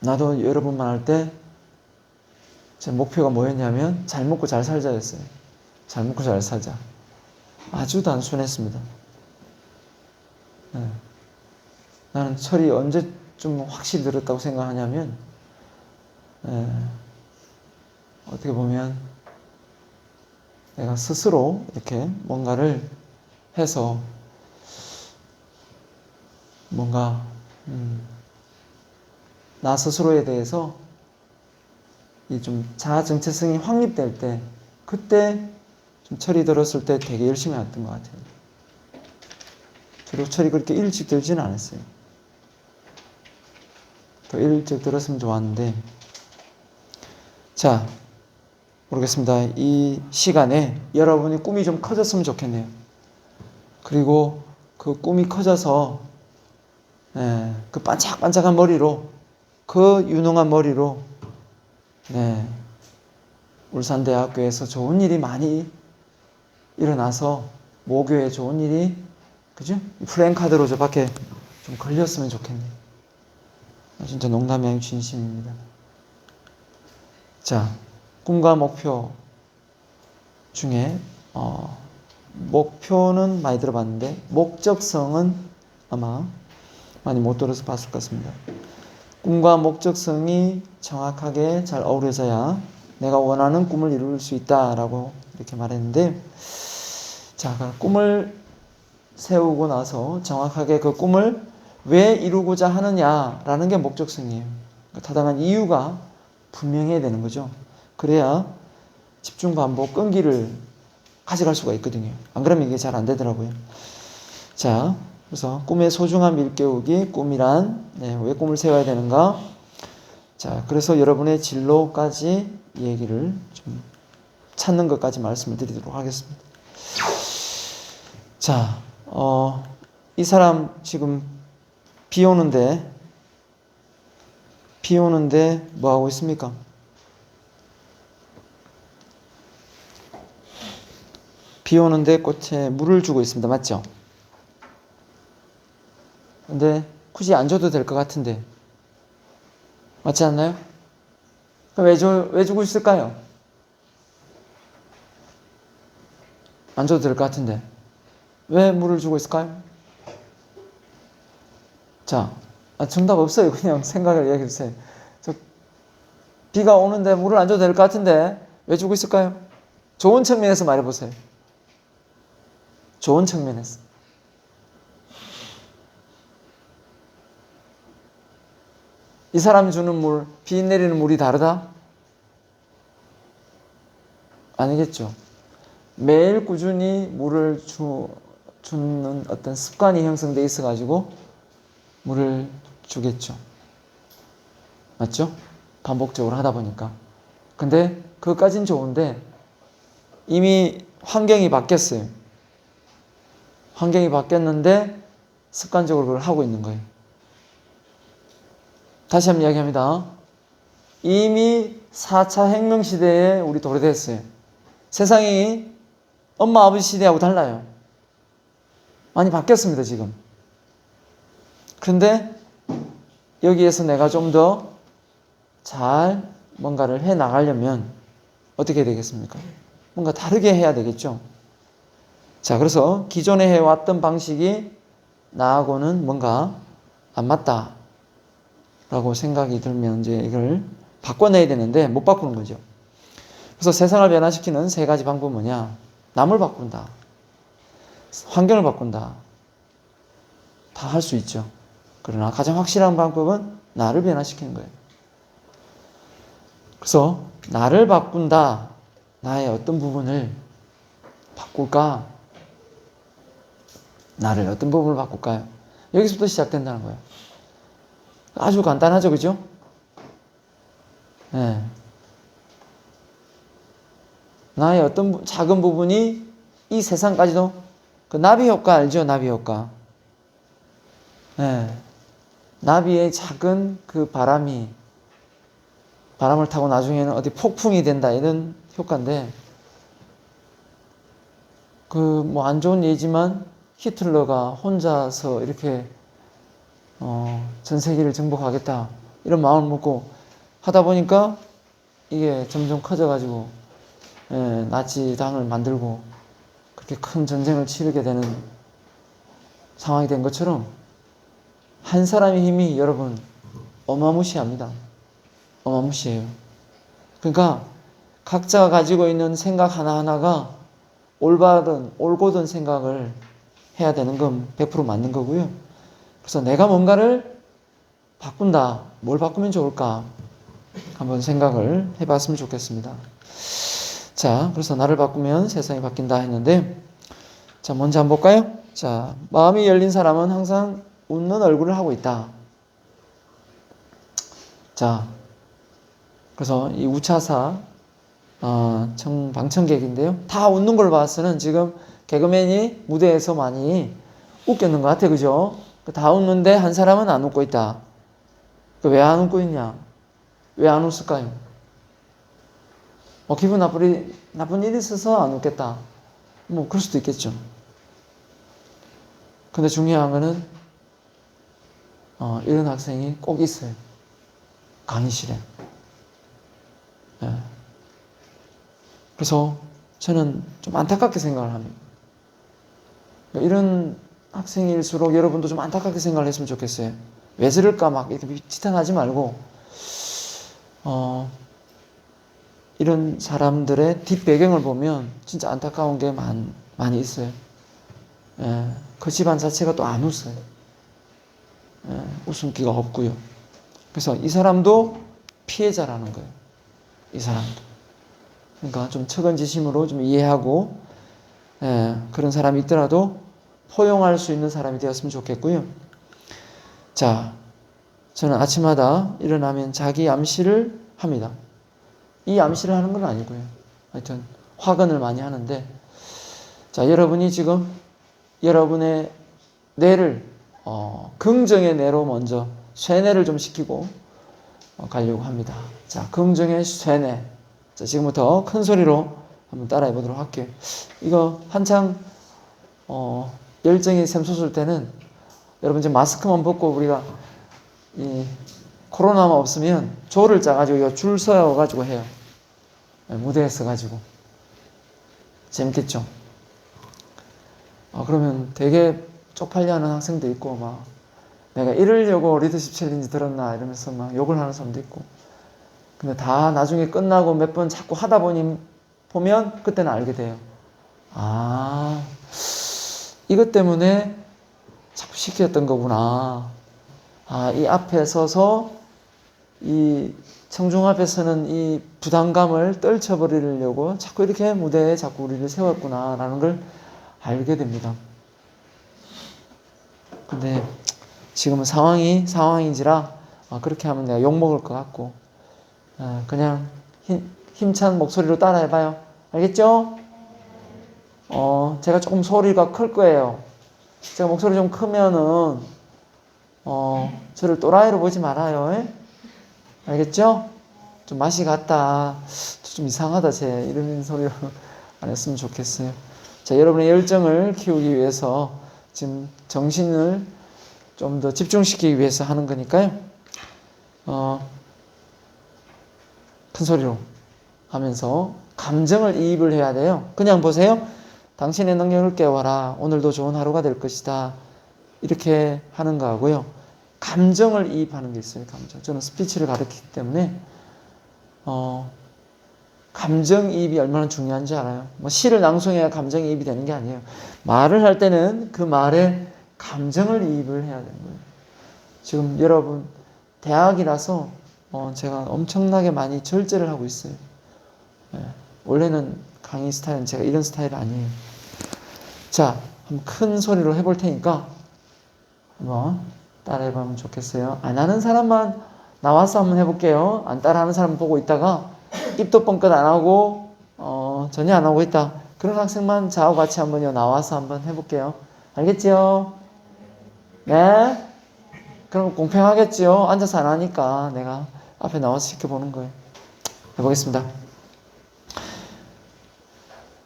Speaker 1: 나도 여러분만 할 때 제 목표가 뭐였냐면 잘 먹고 잘 살자였어요. 잘 먹고 잘 살자. 아주 단순했습니다. 네. 나는 철이 언제쯤 확실히 들었다고 생각하냐면 어떻게 보면 내가 스스로 이렇게 뭔가를 해서 뭔가 나 스스로에 대해서 이 좀 자아 정체성이 확립될 때 그때 좀 철이 들었을 때 되게 열심히 했던 것 같아요. 그리고 철이 그렇게 일찍 들지는 않았어요. 더 일찍 들었으면 좋았는데 자, 모르겠습니다. 이 시간에 여러분이 꿈이 좀 커졌으면 좋겠네요. 그리고 그 꿈이 커져서 그 반짝반짝한 머리로 그 유능한 머리로 울산대학교에서 좋은 일이 많이 일어나서 모교에 좋은 일이 그죠? 플랜카드로 저 밖에 좀 걸렸으면 좋겠네요. 진짜 농담이 아니고 진심입니다. 자, 꿈과 목표 중에 목표는 많이 들어봤는데 목적성은 아마 많이 못 들어서 봤을 것 같습니다. 꿈과 목적성이 정확하게 잘 어우러져야 내가 원하는 꿈을 이룰 수 있다라고 이렇게 말했는데 자, 꿈을 세우고 나서 정확하게 그 꿈을 왜 이루고자 하느냐라는 게 목적성이에요. 그러니까 타당한 이유가 분명해야 되는 거죠. 그래야 집중 반복 끈기를 가져갈 수가 있거든요. 안 그러면 이게 잘 안 되더라고요. 자, 그래서 꿈의 소중함 일깨우기, 꿈이란 왜 꿈을 세워야 되는가? 자, 그래서 여러분의 진로까지 이 얘기를 좀 찾는 것까지 말씀을 드리도록 하겠습니다. 자, 이 사람 지금 비 오는데 뭐 하고 있습니까? 비 오는데 꽃에 물을 주고 있습니다. 맞죠? 근데 굳이 안 줘도 될 것 같은데 맞지 않나요? 그럼 왜 주고 있을까요? 안 줘도 될 것 같은데. 왜 물을 주고 있을까요? 자, 정답 없어요. 그냥 생각을 얘기해 주세요. 비가 오는데 물을 안 줘도 될 것 같은데 왜 주고 있을까요? 좋은 측면에서 말해보세요. 좋은 측면에서. 이 사람이 주는 물, 비 내리는 물이 다르다? 아니겠죠. 매일 꾸준히 물을 주는 어떤 습관이 형성돼 있어가지고 물을 주겠죠. 맞죠? 반복적으로 하다 보니까. 근데 그것까진 좋은데 이미 환경이 바뀌었어요. 환경이 바뀌었는데 습관적으로 그걸 하고 있는 거예요. 다시 한번 이야기합니다. 이미 4차 혁명 시대에 우리 도래됐어요. 세상이 엄마 아버지 시대하고 달라요. 많이 바뀌었습니다, 지금. 그런데 여기에서 내가 좀 더 잘 뭔가를 해 나가려면 어떻게 되겠습니까? 뭔가 다르게 해야 되겠죠. 자, 그래서 기존에 해왔던 방식이 나하고는 뭔가 안 맞다 라고 생각이 들면 이제 이걸 바꿔내야 되는데 못 바꾸는 거죠. 그래서 세상을 변화시키는 세 가지 방법은 뭐냐? 남을 바꾼다. 환경을 바꾼다. 다 할 수 있죠. 그러나 가장 확실한 방법은 나를 변화시키는 거예요. 그래서 나를 바꾼다. 나의 어떤 부분을 바꿀까? 나를 어떤 부분을 바꿀까요? 여기서부터 시작된다는 거예요. 아주 간단하죠, 그죠? 네. 나의 어떤 작은 부분이 이 세상까지도 그 나비 효과 알죠? 나비 효과. 네. 나비의 작은 그 바람을 타고 나중에는 어디 폭풍이 된다 이런 효과인데 그 뭐 안 좋은 예지만 히틀러가 혼자서 이렇게 전 세계를 정복하겠다 이런 마음을 먹고 하다 보니까 이게 점점 커져가지고 나치당을 만들고 그렇게 큰 전쟁을 치르게 되는 상황이 된 것처럼 한 사람의 힘이 여러분 어마무시합니다. 어마무시해요. 그러니까 각자가 가지고 있는 생각 하나하나가 옳고든 생각을 해야 되는 건 100% 맞는 거고요. 그래서 내가 뭔가를 바꾼다. 뭘 바꾸면 좋을까? 한번 생각을 해봤으면 좋겠습니다. 자, 그래서 나를 바꾸면 세상이 바뀐다 했는데, 자, 먼저 한번 볼까요? 자, 마음이 열린 사람은 항상 웃는 얼굴을 하고 있다. 자, 그래서 이 우차사 방청객인데요. 다 웃는 걸 봐서는 지금 개그맨이 무대에서 많이 웃겼는 것 같아, 그죠? 다 웃는데 한 사람은 안 웃고 있다. 왜 안 웃고 있냐? 왜 안 웃을까요? 기분 나쁜 일이 있어서 안 웃겠다. 뭐 그럴 수도 있겠죠. 근데 중요한 거는 이런 학생이 꼭 있어요. 강의실에. 예. 그래서 저는 좀 안타깝게 생각을 합니다. 이런 학생일수록 여러분도 좀 안타깝게 생각을 했으면 좋겠어요. 왜 저럴까 막 이렇게 지탄하지 말고 이런 사람들의 뒷배경을 보면 진짜 안타까운 게 많이 있어요. 예. 그 집안 자체가 또 안 웃어요. 예. 웃음기가 없고요. 그래서 이 사람도 피해자라는 거예요. 이 사람도. 그러니까 좀 측은지심으로 좀 이해하고 그런 사람이 있더라도 포용할 수 있는 사람이 되었으면 좋겠고요. 자, 저는 아침마다 일어나면 자기 암시를 합니다. 이 암시를 하는 건 아니고요. 하여튼 화근을 많이 하는데 자, 여러분이 지금 여러분의 뇌를 긍정의 뇌로 먼저 쇠뇌를 좀 시키고 가려고 합니다. 자, 긍정의 쇠뇌. 자, 지금부터 큰 소리로 한번 따라해 보도록 할게요. 이거 한창 열정이 샘솟을 때는 여러분 지금 마스크만 벗고 우리가 이 코로나만 없으면 조를 짜가지고 이거 줄 서가지고 해요. 무대에 서가지고. 재밌겠죠? 그러면 되게 쪽팔려 하는 학생도 있고, 막, 내가 이러려고 리더십 챌린지 들었나, 이러면서 막 욕을 하는 사람도 있고. 근데 다 나중에 끝나고 몇 번 자꾸 하다 보면, 그때는 알게 돼요. 아, 이것 때문에 자꾸 시켰던 거구나. 아, 이 앞에 서서, 이 청중 앞에 서는 이 부담감을 떨쳐버리려고 자꾸 이렇게 무대에 자꾸 우리를 세웠구나, 라는 걸 알게 됩니다. 근데 지금은 상황인지라 그렇게 하면 내가 욕먹을 것 같고, 그냥 힘찬 목소리로 따라해봐요. 알겠죠? 제가 조금 소리가 클 거예요. 제가 목소리 좀 크면은 저를 또라이로 보지 말아요. 에? 알겠죠? 좀 맛이 갔다, 좀 이상하다, 이런 소리로 안 했으면 좋겠어요. 자, 여러분의 열정을 키우기 위해서 지금 정신을 좀 더 집중시키기 위해서 하는 거니까요. 큰 소리로 하면서 감정을 이입을 해야 돼요. 그냥 보세요. 당신의 능력을 깨워라. 오늘도 좋은 하루가 될 것이다. 이렇게 하는 거하고요. 감정을 이입하는 게 있어요. 감정. 저는 스피치를 가르치기 때문에 감정이입이 얼마나 중요한지 알아요. 뭐 시를 낭송해야 감정이입이 되는 게 아니에요. 말을 할 때는 그 말에 감정을 이입을 해야 되는 거예요. 지금 여러분 대학이라서 제가 엄청나게 많이 절제를 하고 있어요. 원래는 강의 스타일은 제가 이런 스타일 아니에요. 자, 한번 큰 소리로 해볼 테니까 한번 따라해보면 좋겠어요. 안 하는 사람만 나와서 한번 해볼게요. 안 따라하는 사람 보고 있다가 입도 뻥끗 안 하고 전혀 안 하고 있다. 그런 학생만 저하고 같이 한번요 나와서 한번 해볼게요. 알겠지요? 네? 그럼 공평하겠지요? 앉아서 안 하니까 내가 앞에 나와서 시켜보는 거예요. 해보겠습니다.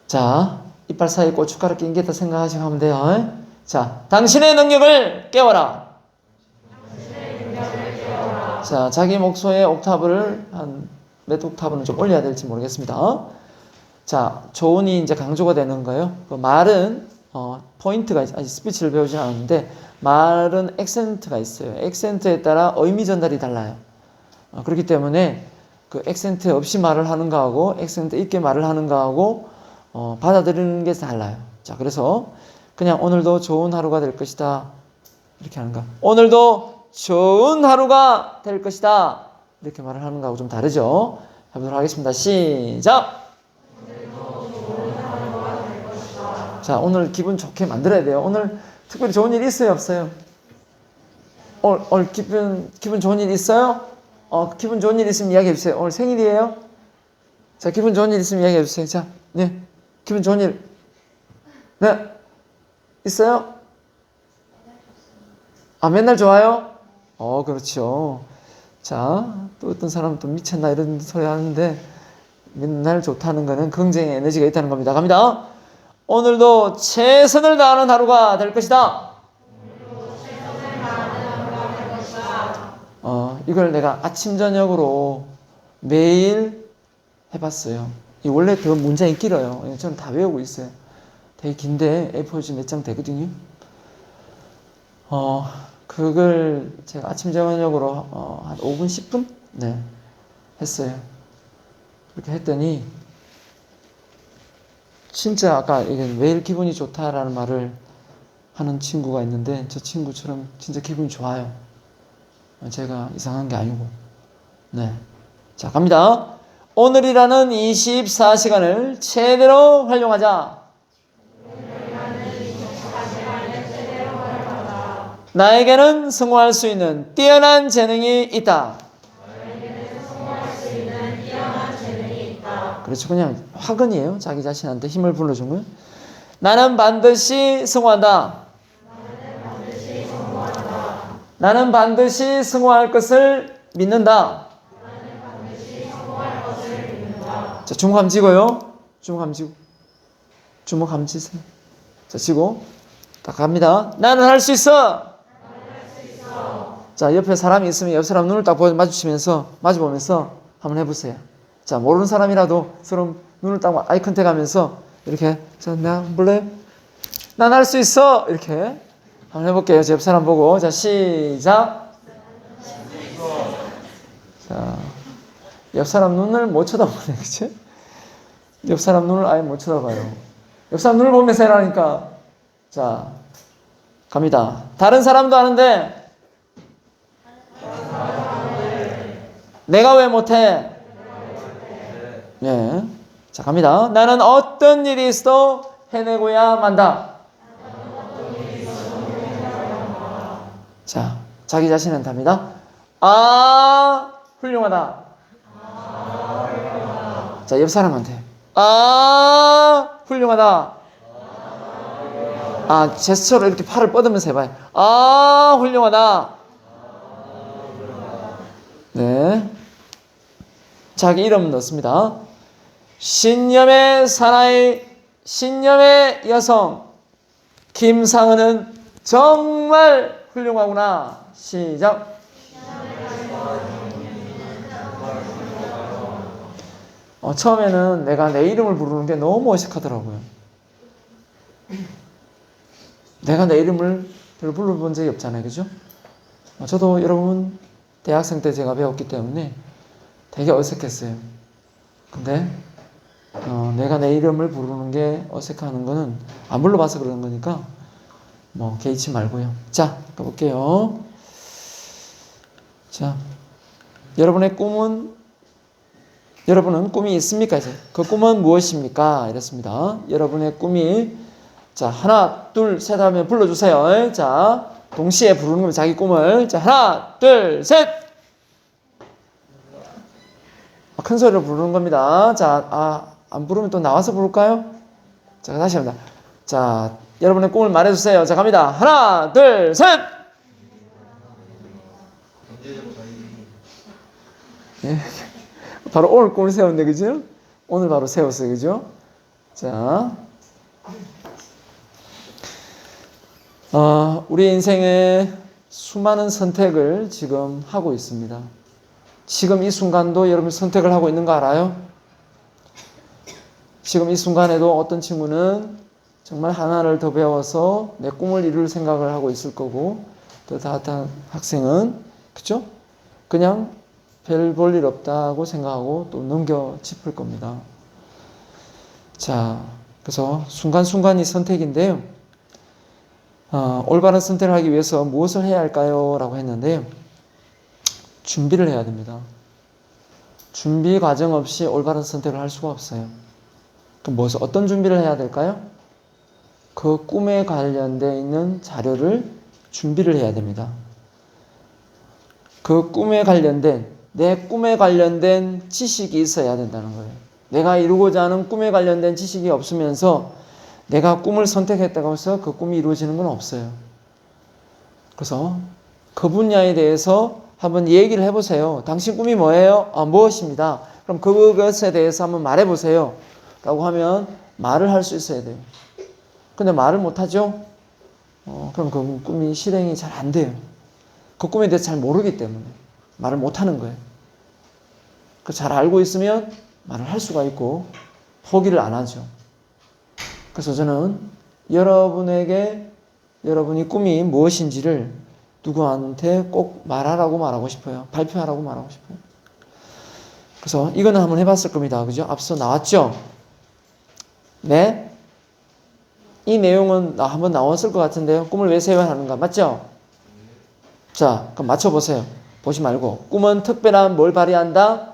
Speaker 1: 자, 이빨 사이에 고춧가루 낀 게 다 생각하시고 하면 돼요. 자, 당신의 능력을 깨워라. 자, 자기 목소리의 옥타브를 한 몇 옥타브는 좀 올려야 될지 모르겠습니다. 자, 조은이 이제 강조가 되는 거예요. 그 말은 포인트가 아직 스피치를 배우지 않았는데 말은 액센트가 있어요. 액센트에 따라 의미 전달이 달라요. 그렇기 때문에 그 액센트 없이 말을 하는 거하고 액센트 있게 말을 하는 거하고 받아들이는 게 달라요. 자, 그래서 그냥 오늘도 좋은 하루가 될 것이다. 이렇게 하는 거. 오늘도 좋은 하루가 될 것이다. 이렇게 말을 하는 거하고 좀 다르죠. 해보도록 하겠습니다. 시작! 자, 오늘 기분 좋게 만들어야 돼요. 오늘 특별히 좋은 일 있어요, 없어요? 오늘 기분 좋은 일 있어요? 기분 좋은 일 있으면 이야기해 주세요. 오늘 생일이에요? 자, 기분 좋은 일 있으면 이야기해 주세요. 자, 네. 기분 좋은 일. 네. 있어요? 맨날 좋아요? 그렇죠. 자, 또 어떤 사람은 또 미쳤나 이런 소리 하는데 맨날 좋다는 거는 긍정의 에너지가 있다는 겁니다. 갑니다. 오늘도 최선을 다하는 하루가 될 것이다. 이걸 내가 아침 저녁으로 매일 해봤어요. 원래 더 문장이 길어요. 저는 다 외우고 있어요. 되게 긴데 A4지 몇 장 되거든요. 그걸 제가 아침 저녁으로 한 5분 10분? 네, 했어요. 그렇게 했더니 진짜 아까 이게 매일 기분이 좋다라는 말을 하는 친구가 있는데 저 친구처럼 진짜 기분이 좋아요. 제가 이상한 게 아니고. 네. 자, 갑니다. 오늘이라는 24시간을 최대로 활용하자. 나에게는 성공할 수 있는 뛰어난 재능이 있다. 그렇죠. 그냥 화근이에요. 자기 자신한테 힘을 불러준 거예요. 나는 반드시 성공한다. 나는 반드시 성공할 것을 믿는다. 자, 주먹 지고요. 주먹 지고. 주먹 지세요. 자, 지고. 딱 갑니다. 나는 할 수 있어. 자, 옆에 사람이 있으면 옆 사람 눈을 딱 마주보면서 한번 해보세요. 자, 모르는 사람이라도 서로 눈을 딱 아이 컨택 하면서 이렇게, 자, 나 볼래? 난 할 수 있어! 이렇게 한번 해볼게요. 옆 사람 보고. 자, 시작! 자, 옆 사람 눈을 못 쳐다보네, 그치? 옆 사람 눈을 아예 못 쳐다봐요. 옆 사람 눈을 보면서 해라니까. 자, 갑니다. 다른 사람도 하는데, 내가 왜 못해? 예. 자, 갑니다. 나는 어떤 일이 있어도 해내고야 만다. 자, 자기 자신한테 합니다. 아, 훌륭하다. 자, 옆 사람한테. 아, 훌륭하다. 아, 제스처로 이렇게 팔을 뻗으면서 해봐요. 아, 훌륭하다. 네. 자기 이름 넣습니다. 신념의 사나이, 신념의 여성, 김상은은 정말 훌륭하구나. 시작. 처음에는 내가 내 이름을 부르는 게 너무 어색하더라고요. 내가 내 이름을 별로 불러본 적이 없잖아요. 그죠? 저도 여러분 대학생 때 제가 배웠기 때문에 되게 어색했어요. 근데 내가 내 이름을 부르는 게 어색하는 거는 안 불러봐서 그런 거니까 뭐 개의치 말고요. 자, 가볼게요. 자, 여러분은 꿈이 있습니까? 이제 그 꿈은 무엇입니까? 이랬습니다. 여러분의 꿈이, 자, 하나, 둘, 셋 하면 불러주세요. 자, 동시에 부르는 거면 자기 꿈을. 자, 하나, 둘, 셋! 큰 소리로 부르는 겁니다. 자, 안 부르면 또 나와서 부를까요? 자, 다시 합니다. 자, 여러분의 꿈을 말해주세요. 자, 갑니다. 하나, 둘, 셋! 예. 바로 오늘 꿈을 세웠네, 그죠? 오늘 바로 세웠어요, 그죠? 자, 우리 인생에 수많은 선택을 지금 하고 있습니다. 지금 이 순간도 여러분 선택을 하고 있는 거 알아요? 지금 이 순간에도 어떤 친구는 정말 하나를 더 배워서 내 꿈을 이룰 생각을 하고 있을 거고, 또 다른 학생은, 그죠? 그냥 별 볼 일 없다고 생각하고 또 넘겨 짚을 겁니다. 자, 그래서 순간순간이 선택인데요. 올바른 선택을 하기 위해서 무엇을 해야 할까요? 라고 했는데요. 준비를 해야 됩니다. 준비 과정 없이 올바른 선택을 할 수가 없어요. 그럼 어떤 준비를 해야 될까요? 그 꿈에 관련되어 있는 자료를 준비를 해야 됩니다. 그 내 꿈에 관련된 지식이 있어야 된다는 거예요. 내가 이루고자 하는 꿈에 관련된 지식이 없으면서 내가 꿈을 선택했다고 해서 그 꿈이 이루어지는 건 없어요. 그래서 그 분야에 대해서 한번 얘기를 해보세요. 당신 꿈이 뭐예요? 무엇입니다. 그럼 그것에 대해서 한번 말해보세요. 라고 하면 말을 할 수 있어야 돼요. 근데 말을 못하죠? 그럼 그 꿈이 실행이 잘 안 돼요. 그 꿈에 대해서 잘 모르기 때문에 말을 못하는 거예요. 잘 알고 있으면 말을 할 수가 있고 포기를 안 하죠. 그래서 저는 여러분이 꿈이 무엇인지를 누구한테 꼭 말하고 싶어요. 발표하라고 말하고 싶어요. 그래서 이거는 한번 해봤을 겁니다. 그죠? 앞서 나왔죠? 네? 이 내용은 한번 나왔을 것 같은데요. 꿈을 왜 세워야 하는가? 맞죠? 자, 그럼 맞춰보세요. 보지 말고. 꿈은 특별한 뭘 발휘한다?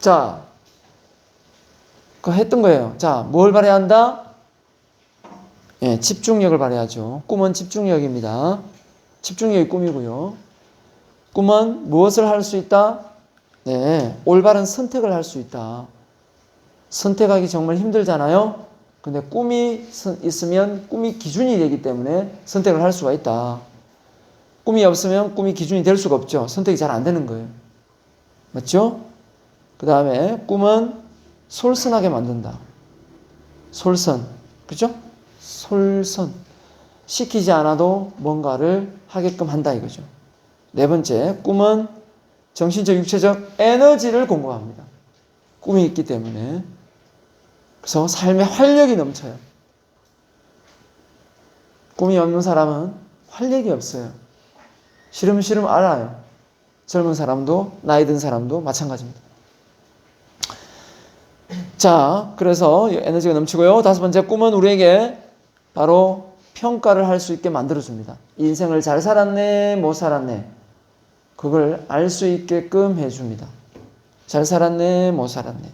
Speaker 1: 자, 그거 했던 거예요. 자, 뭘 발휘한다? 예, 집중력을 발휘하죠. 꿈은 집중력입니다. 집중력이 꿈이고요. 꿈은 무엇을 할 수 있다? 네, 올바른 선택을 할 수 있다. 선택하기 정말 힘들잖아요. 근데 꿈이 있으면 꿈이 기준이 되기 때문에 선택을 할 수가 있다. 꿈이 없으면 꿈이 기준이 될 수가 없죠. 선택이 잘 안 되는 거예요. 맞죠? 그 다음에 꿈은 솔선하게 만든다. 솔선. 그죠? 솔선. 시키지 않아도 뭔가를 하게끔 한다 이거죠. 네 번째, 꿈은 정신적, 육체적 에너지를 공급합니다. 꿈이 있기 때문에. 그래서 삶에 활력이 넘쳐요. 꿈이 없는 사람은 활력이 없어요. 시름시름 알아요. 젊은 사람도 나이 든 사람도 마찬가지입니다. 자, 그래서 에너지가 넘치고요. 다섯 번째, 꿈은 우리에게 바로 평가를 할 수 있게 만들어줍니다. 인생을 잘 살았네, 못 살았네. 그걸 알 수 있게끔 해줍니다. 잘 살았네, 못 살았네.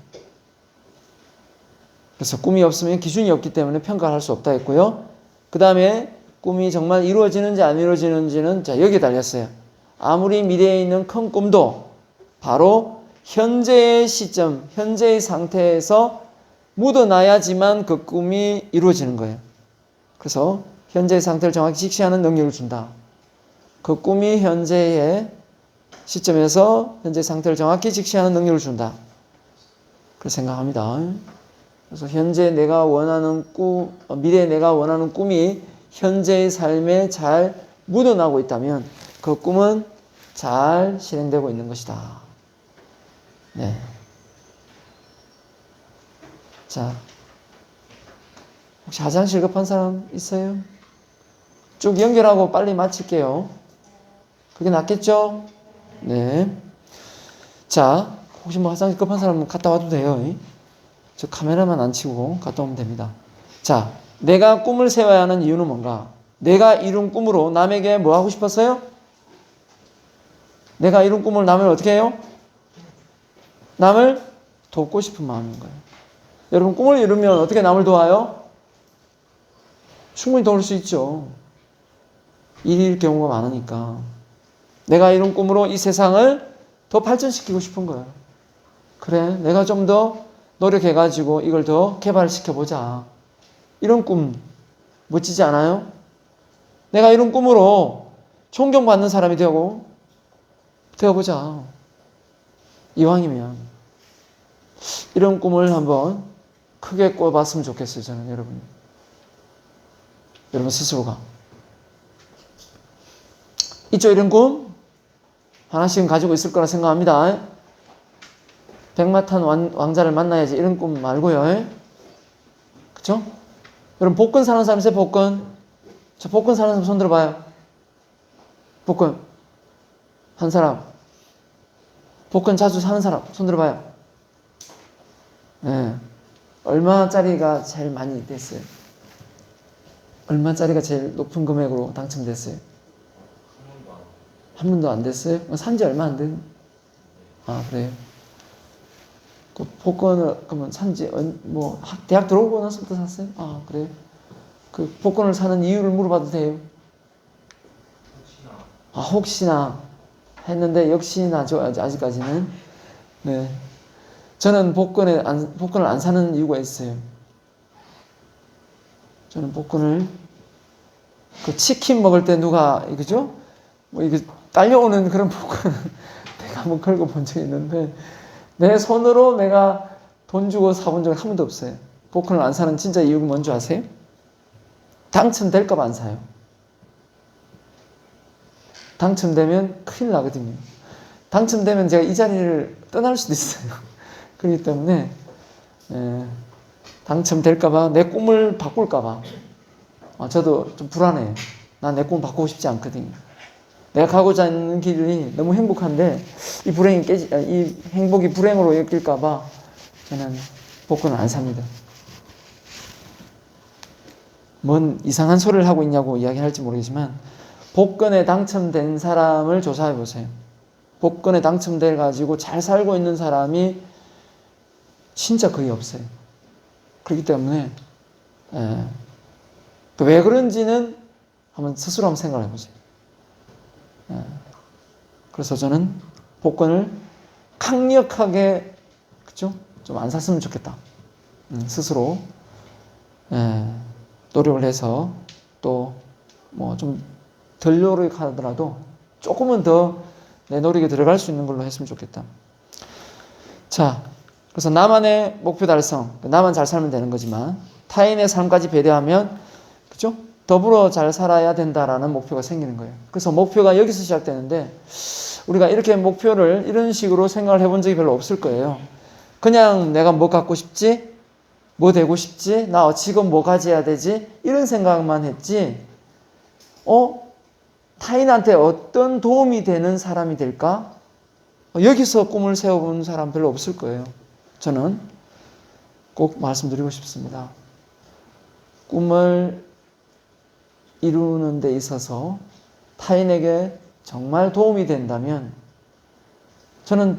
Speaker 1: 그래서 꿈이 없으면 기준이 없기 때문에 평가를 할 수 없다 했고요. 그 다음에 꿈이 정말 이루어지는지 안 이루어지는지는 자, 여기에 달렸어요. 아무리 미래에 있는 큰 꿈도 바로 현재의 시점, 현재의 상태에서 묻어놔야지만 그 꿈이 이루어지는 거예요. 그래서 현재의 상태를 정확히 직시하는 능력을 준다. 그 꿈이 현재의 시점에서 현재의 상태를 정확히 직시하는 능력을 준다. 그렇게 생각합니다. 그래서 현재 내가 원하는 꿈, 미래에 내가 원하는 꿈이 현재의 삶에 잘 묻어나고 있다면 그 꿈은 잘 실행되고 있는 것이다. 네. 자, 혹시 화장실 급한 사람 있어요? 쭉 연결하고 빨리 마칠게요. 그게 낫겠죠? 네. 자, 혹시 뭐 화장실 급한 사람은 갔다 와도 돼요. 저 카메라만 안 치고 갔다 오면 됩니다. 자, 내가 꿈을 세워야 하는 이유는 뭔가? 내가 이룬 꿈으로 남에게 뭐 하고 싶었어요? 내가 이룬 꿈을 남을 어떻게 해요? 남을 돕고 싶은 마음인 거예요. 여러분, 꿈을 이루면 어떻게 남을 도와요? 충분히 도울 수 있죠. 일일 경우가 많으니까. 내가 이룬 꿈으로 이 세상을 더 발전시키고 싶은 거예요. 그래, 내가 좀 더 노력해가지고 이걸 더 개발시켜보자. 이런 꿈 멋지지 않아요? 내가 이런 꿈으로 존경받는 사람이 되어보자. 이왕이면. 이런 꿈을 한번 크게 꿔봤으면 좋겠어요, 저는 여러분. 여러분 스스로가. 있죠, 이런 꿈? 하나씩은 가지고 있을 거라 생각합니다. 백마탄 왕자를 만나야지 이런 꿈 말고요. 그쵸? 여러분 복권 사는 사람 있어요? 복권. 저 복권 사는 사람 손 들어봐요. 복권. 한 사람. 복권 자주 사는 사람 손 들어봐요. 네. 얼마짜리가 제일 많이 됐어요? 얼마짜리가 제일 높은 금액으로 당첨됐어요? 한 번도 안 됐어요? 산지 얼마 안 된? 아, 그래요? 그 복권을 그러면 산지 뭐 대학 들어오고 나서부터 샀어요? 아, 그래요? 그 복권을 사는 이유를 물어봐도 돼요? 아, 혹시나 했는데 역시나 아직까지는. 네. 저는 복권을 안 사는 이유가 있어요. 저는 복권을 그 치킨 먹을 때 누가 그죠? 뭐 이게 딸려오는 그런 복권 내가 한번 걸고 본 적이 있는데 내 손으로 내가 돈 주고 사본 적은 한 번도 없어요. 복권을 안 사는 진짜 이유가 뭔지 아세요? 당첨될까 봐 안 사요. 당첨되면 큰일 나거든요. 당첨되면 제가 이 자리를 떠날 수도 있어요. 그렇기 때문에 당첨될까 봐, 내 꿈을 바꿀까 봐 저도 좀 불안해요. 난 내 꿈을 바꾸고 싶지 않거든요. 내가 가고자 하는 길이 너무 행복한데 이 행복이 불행으로 엮일까 봐 저는 복권을 안 삽니다. 뭔 이상한 소리를 하고 있냐고 이야기할지 모르겠지만 복권에 당첨된 사람을 조사해 보세요. 복권에 당첨돼 가지고 잘 살고 있는 사람이 진짜 거의 없어요. 그렇기 때문에 왜 그런지는 스스로 한번 생각을 해보세요. 그래서 저는 복권을 강력하게 그죠? 좀 안 샀으면 좋겠다. 스스로 노력을 해서 또 뭐 좀 덜 노력하더라도 조금은 더 내 노력에 들어갈 수 있는 걸로 했으면 좋겠다. 자, 그래서 나만의 목표 달성, 나만 잘 살면 되는 거지만 타인의 삶까지 배려하면 그죠? 더불어 잘 살아야 된다라는 목표가 생기는 거예요. 그래서 목표가 여기서 시작되는데 우리가 이렇게 목표를 이런 식으로 생각을 해본 적이 별로 없을 거예요. 그냥 내가 뭐 갖고 싶지? 뭐 되고 싶지? 나 지금 뭐 가져야 되지? 이런 생각만 했지. 타인한테 어떤 도움이 되는 사람이 될까? 여기서 꿈을 세워본 사람 별로 없을 거예요. 저는 꼭 말씀드리고 싶습니다. 꿈을 이루는 데 있어서 타인에게 정말 도움이 된다면 저는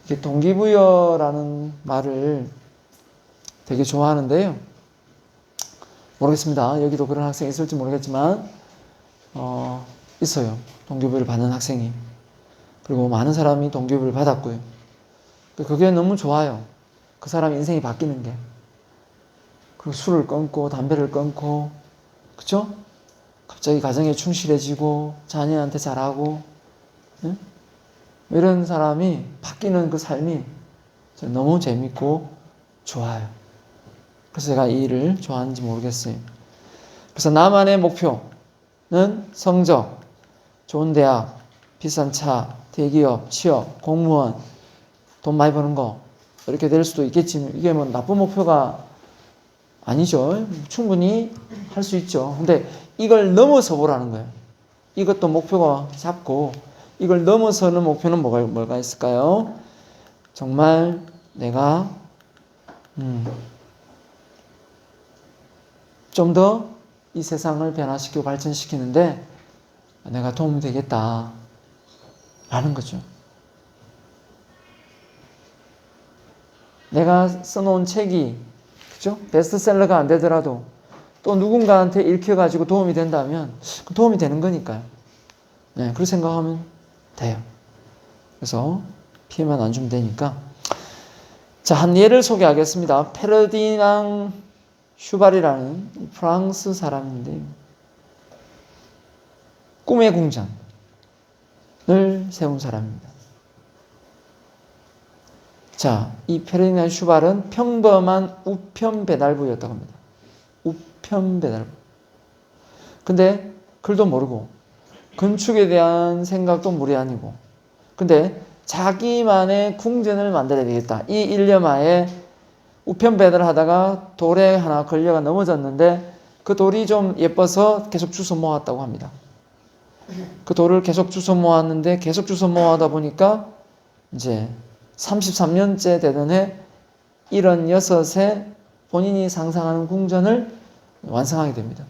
Speaker 1: 이게 동기부여라는 말을 되게 좋아하는데요. 모르겠습니다. 여기도 그런 학생이 있을지 모르겠지만 있어요. 동기부여를 받는 학생이. 그리고 많은 사람이 동기부여를 받았고요. 그게 너무 좋아요. 그 사람 인생이 바뀌는 게. 그리고 술을 끊고 담배를 끊고 그쵸? 갑자기 가정에 충실해지고 자녀한테 잘하고 응? 이런 사람이 바뀌는 그 삶이 저는 너무 재밌고 좋아요. 그래서 제가 이 일을 좋아하는지 모르겠어요. 그래서 나만의 목표는 성적, 좋은 대학, 비싼 차, 대기업, 취업, 공무원, 돈 많이 버는 거 이렇게 될 수도 있겠지만 이게 뭐 나쁜 목표가 아니죠. 충분히 할 수 있죠. 근데 이걸 넘어서 보라는 거예요. 이것도 목표가 잡고 이걸 넘어서는 목표는 뭐가 있을까요? 정말 내가 좀 더 이 세상을 변화시키고 발전시키는데 내가 도움이 되겠다 라는 거죠. 내가 써놓은 책이 그죠? 베스트셀러가 안 되더라도 또 누군가한테 읽혀가지고 도움이 된다면 그 도움이 되는 거니까요. 네, 그렇게 생각하면 돼요. 그래서 피해만 안 주면 되니까. 자, 한 예를 소개하겠습니다. 페르디낭 슈발이라는 프랑스 사람인데 꿈의 궁전을 세운 사람입니다. 자, 이 페르디낭 슈발은 평범한 우편 배달부였다고 합니다. 우편 배달부. 근데 글도 모르고 건축에 대한 생각도 무리아니고 근데 자기만의 궁전을 만들어야 되겠다. 이 일념하에 우편 배달을 하다가 돌에 하나 걸려가 넘어졌는데 그 돌이 좀 예뻐서 계속 주워 모았다고 합니다. 그 돌을 계속 주워 모았는데 계속 주워 모아다 보니까 이제 33년째 되던 해 76에 본인이 상상하는 궁전을 완성하게 됩니다.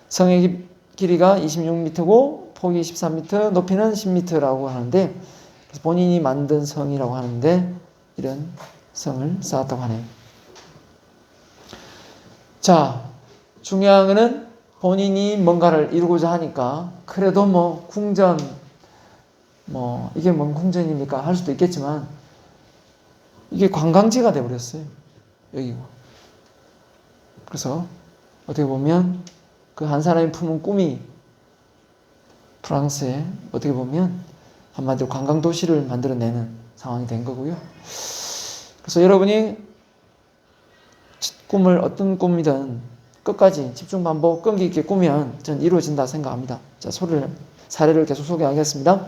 Speaker 1: 성의 길이가 26m고 폭이 13m, 높이는 10m라고 하는데 그래서 본인이 만든 성이라고 하는데 이런 성을 쌓았다고 하네요. 자, 중요한 거는 본인이 뭔가를 이루고자 하니까 그래도 뭐 궁전 이게 뭔 궁전입니까? 할 수도 있겠지만 이게 관광지가 되어버렸어요. 여기가. 그래서 어떻게 보면 그 한 사람이 품은 꿈이 프랑스에 어떻게 보면 한마디로 관광도시를 만들어내는 상황이 된 거고요. 그래서 여러분이 꿈을 어떤 꿈이든 끝까지 집중 반복 끈기 있게 꾸면 전 이루어진다 생각합니다. 자, 사례를 계속 소개하겠습니다.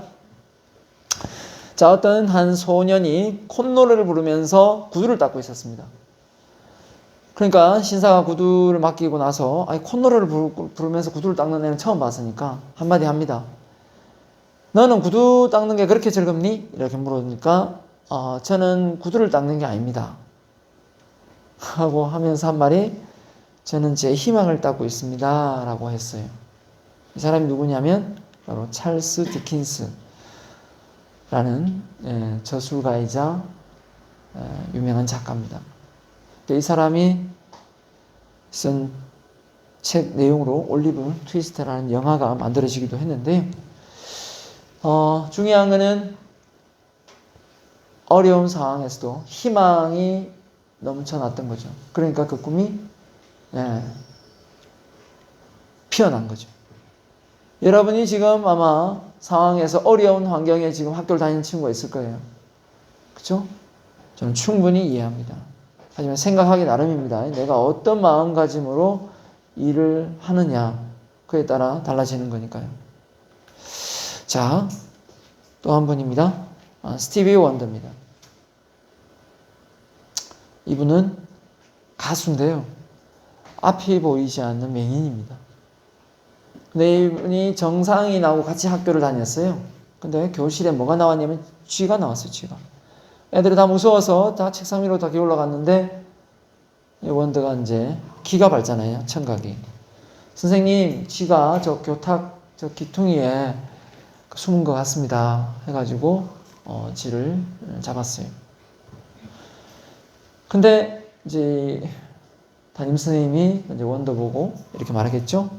Speaker 1: 자, 어떤 한 소년이 콧노래를 부르면서 구두를 닦고 있었습니다. 그러니까 신사가 구두를 맡기고 나서 콧노래를 부르면서 구두를 닦는 애는 처음 봤으니까 한마디 합니다. 너는 구두 닦는 게 그렇게 즐겁니? 이렇게 물으니까 저는 구두를 닦는 게 아닙니다. 하고 하면서 한 말이 저는 제 희망을 닦고 있습니다. 라고 했어요. 이 사람이 누구냐면 바로 찰스 디킨스 라는 저술가이자 유명한 작가입니다. 이 사람이 쓴 책 내용으로 올리브 트위스트라는 영화가 만들어지기도 했는데 중요한 것은 어려운 상황에서도 희망이 넘쳐났던 거죠. 그러니까 그 꿈이 피어난 거죠. 여러분이 지금 아마 상황에서 어려운 환경에 지금 학교를 다니는 친구가 있을 거예요. 그렇죠? 저는 충분히 이해합니다. 하지만 생각하기 나름입니다. 내가 어떤 마음가짐으로 일을 하느냐, 그에 따라 달라지는 거니까요. 자, 또 한 분입니다. 스티비 원더입니다. 이분은 가수인데요. 앞이 보이지 않는 맹인입니다. 근데 이분이 정상인하고 같이 학교를 다녔어요. 근데 교실에 뭐가 나왔냐면 쥐가 나왔어요. 쥐가. 애들이 다 무서워서 다 책상 위로 다 기어 올라갔는데 원더가 이제 기가 밝잖아요. 청각이. 선생님, 쥐가 저 교탁 저 기퉁이에 숨은 것 같습니다. 해가지고 쥐를 잡았어요. 근데 이제 담임선생님이 이제 원더 보고 이렇게 말하겠죠.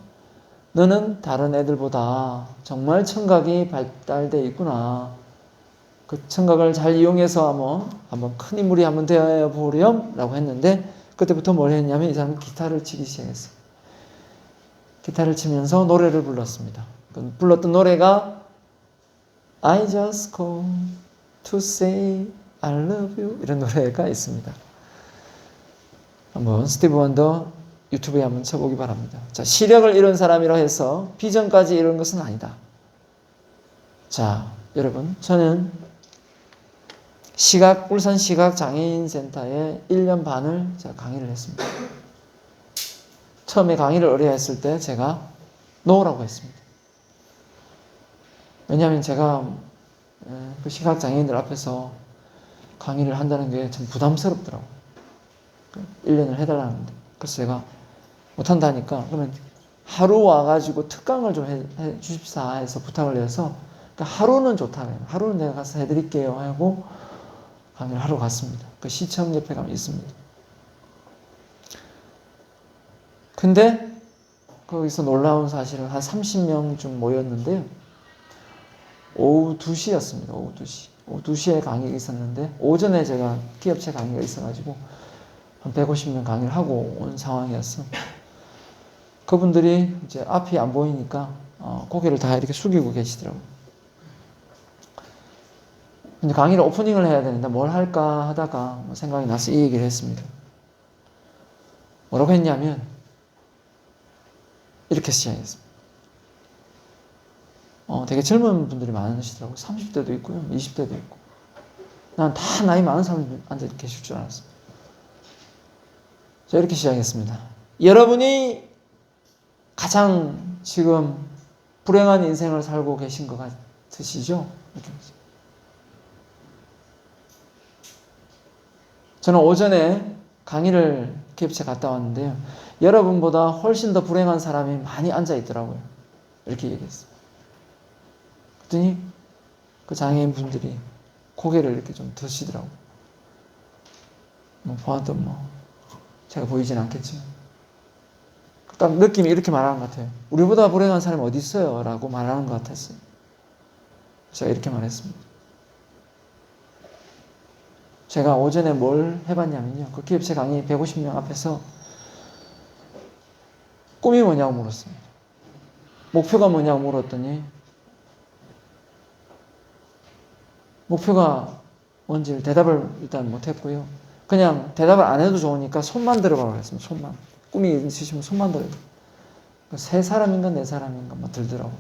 Speaker 1: 너는 다른 애들보다 정말 청각이 발달되어 있구나. 그 청각을 잘 이용해서 한번 큰 인물이 한번 되어 보렴 라고 했는데, 그때부터 뭘 했냐면 이 사람은 기타를 치기 시작했어요. 기타를 치면서 노래를 불렀습니다. 불렀던 노래가 I just call to say I love you 이런 노래가 있습니다. 한번 스티브 원더 유튜브에 한번 쳐보기 바랍니다. 자, 시력을 잃은 사람이라 해서 비전까지 이룬 것은 아니다. 자, 여러분, 저는 울산 시각장애인센터에 1년 반을 제가 강의를 했습니다. 처음에 강의를 의뢰했을 때 제가 노라고 했습니다. 왜냐하면 제가 그 시각장애인들 앞에서 강의를 한다는 게 참 부담스럽더라고요. 1년을 해달라는데. 그래서 제가 못한다니까, 그러면 하루 와가지고 특강을 좀 해 주십사 해서 부탁을 해서, 그러니까 하루는 좋다. 하루는 내가 가서 해드릴게요 하고 강의를 하러 갔습니다. 그 시청 옆에 가면 있습니다. 근데 거기서 놀라운 사실은 한 30명쯤 모였는데요. 오후 2시였습니다. 오후 2시. 오후 2시에 강의가 있었는데, 오전에 제가 기업체 강의가 있어가지고 한 150명 강의를 하고 온 상황이었어. 그분들이 이제 앞이 안 보이니까 고개를 다 이렇게 숙이고 계시더라고요. 근데 강의를 오프닝을 해야 되는데 뭘 할까 하다가 생각이 나서 이 얘기를 했습니다. 뭐라고 했냐면 이렇게 시작했습니다. 되게 젊은 분들이 많으시더라고요. 30대도 있고요, 20대도 있고. 난 다 나이 많은 사람들이 앉아 계실 줄 알았어요. 자, 이렇게 시작했습니다. 여러분이 가장 지금 불행한 인생을 살고 계신 것 같으시죠? 이렇게. 저는 오전에 강의를 기업체 갔다 왔는데요. 여러분보다 훨씬 더 불행한 사람이 많이 앉아 있더라고요. 이렇게 얘기했어요. 그랬더니 그 장애인 분들이 고개를 이렇게 좀 드시더라고요. 보아도 제가 보이진 않겠지만. 딱 느낌이 이렇게 말하는 것 같아요. 우리보다 불행한 사람이 어디 있어요? 라고 말하는 것 같았어요. 제가 이렇게 말했습니다. 제가 오전에 뭘 해봤냐면요. 그 기업체 강의 150명 앞에서 꿈이 뭐냐고 물었어요. 목표가 뭐냐고 물었더니 목표가 뭔지 대답을 일단 못했고요. 그냥 대답을 안 해도 좋으니까 손만 들어보라고 했습니다. 손만. 꿈이 있으시면 손만 들어요. 세 사람인가 네 사람인가 막 들더라고요.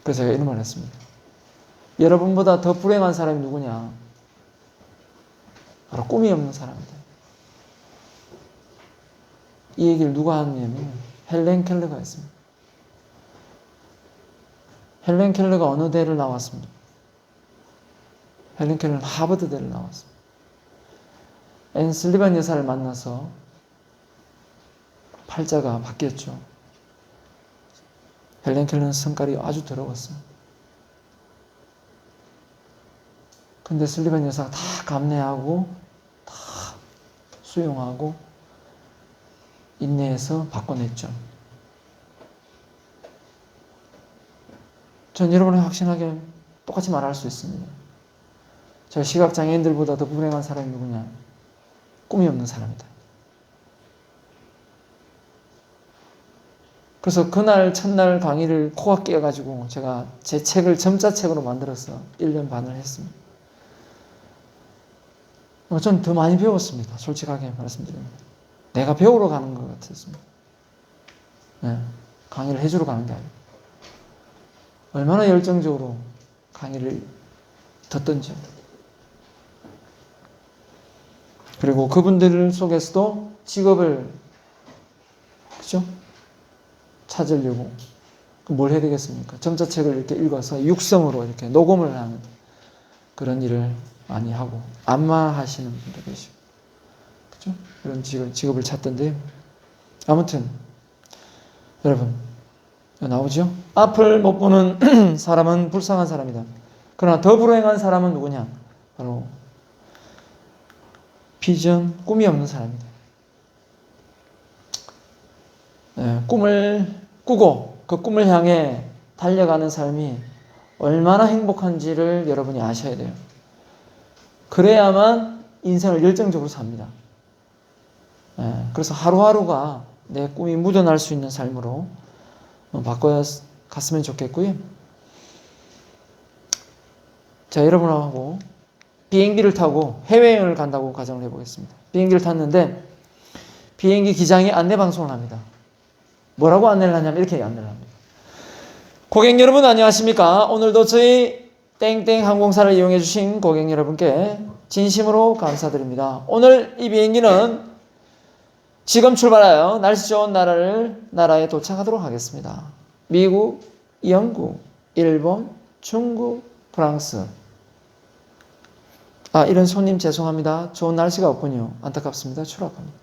Speaker 1: 그래서 제가 이런 말 했습니다. 여러분보다 더 불행한 사람이 누구냐? 바로 꿈이 없는 사람이다. 이 얘기를 누가 하냐면 헬렌 켈러가 했습니다. 헬렌 켈러가 어느 대를 나왔습니다. 헬렌 켈러는 하버드대를 나왔습니다. 앤 슬리반 여사를 만나서 팔자가 바뀌었죠. 헬렌 켈러는 성깔이 아주 더러웠어요. 근데 슬리반 여사가 다 감내하고 다 수용하고 인내해서 바꿔냈죠. 전 여러분이 확신하게 똑같이 말할 수 있습니다. 저 시각장애인들보다 더 불행한 사람이 누구냐? 꿈이 없는 사람이다. 그래서 그날 첫날 강의를 코가 끼어가지고 제가 제 책을 점자책으로 만들어서 1년 반을 했습니다. 전 더 많이 배웠습니다. 솔직하게 말씀드립니다. 내가 배우러 가는 것 같았습니다. 네, 강의를 해주러 가는 게 아니고 얼마나 열정적으로 강의를 듣던지요. 그리고 그분들 속에서도 직업을 그죠? 찾으려고 뭘 해야 되겠습니까? 점자책을 이렇게 읽어서 육성으로 이렇게 녹음을 하는 그런 일을 많이 하고 안마하시는 분도 계시고 그죠? 그런 직업을 찾던데 아무튼 여러분 나오죠? 앞을 못 보는 사람은 불쌍한 사람이다. 그러나 더 불행한 사람은 누구냐? 바로 비전, 꿈이 없는 사람이다. 네, 꿈을 꾸고 그 꿈을 향해 달려가는 삶이 얼마나 행복한지를 여러분이 아셔야 돼요. 그래야만 인생을 열정적으로 삽니다. 네, 그래서 하루하루가 내 꿈이 묻어날 수 있는 삶으로 바꿔야 갔으면 좋겠고요. 자, 여러분하고 비행기를 타고 해외여행을 간다고 가정을 해보겠습니다. 비행기를 탔는데 비행기 기장이 안내방송을 합니다. 뭐라고 안내를 하냐면 이렇게 안내를 합니다. 고객 여러분 안녕하십니까? 오늘도 저희 땡땡 항공사를 이용해 주신 고객 여러분께 진심으로 감사드립니다. 오늘 이 비행기는 지금 출발하여 날씨 좋은 나라에 도착하도록 하겠습니다. 미국, 영국, 일본, 중국, 프랑스. 이런 손님 죄송합니다. 좋은 날씨가 없군요. 안타깝습니다. 추락합니다.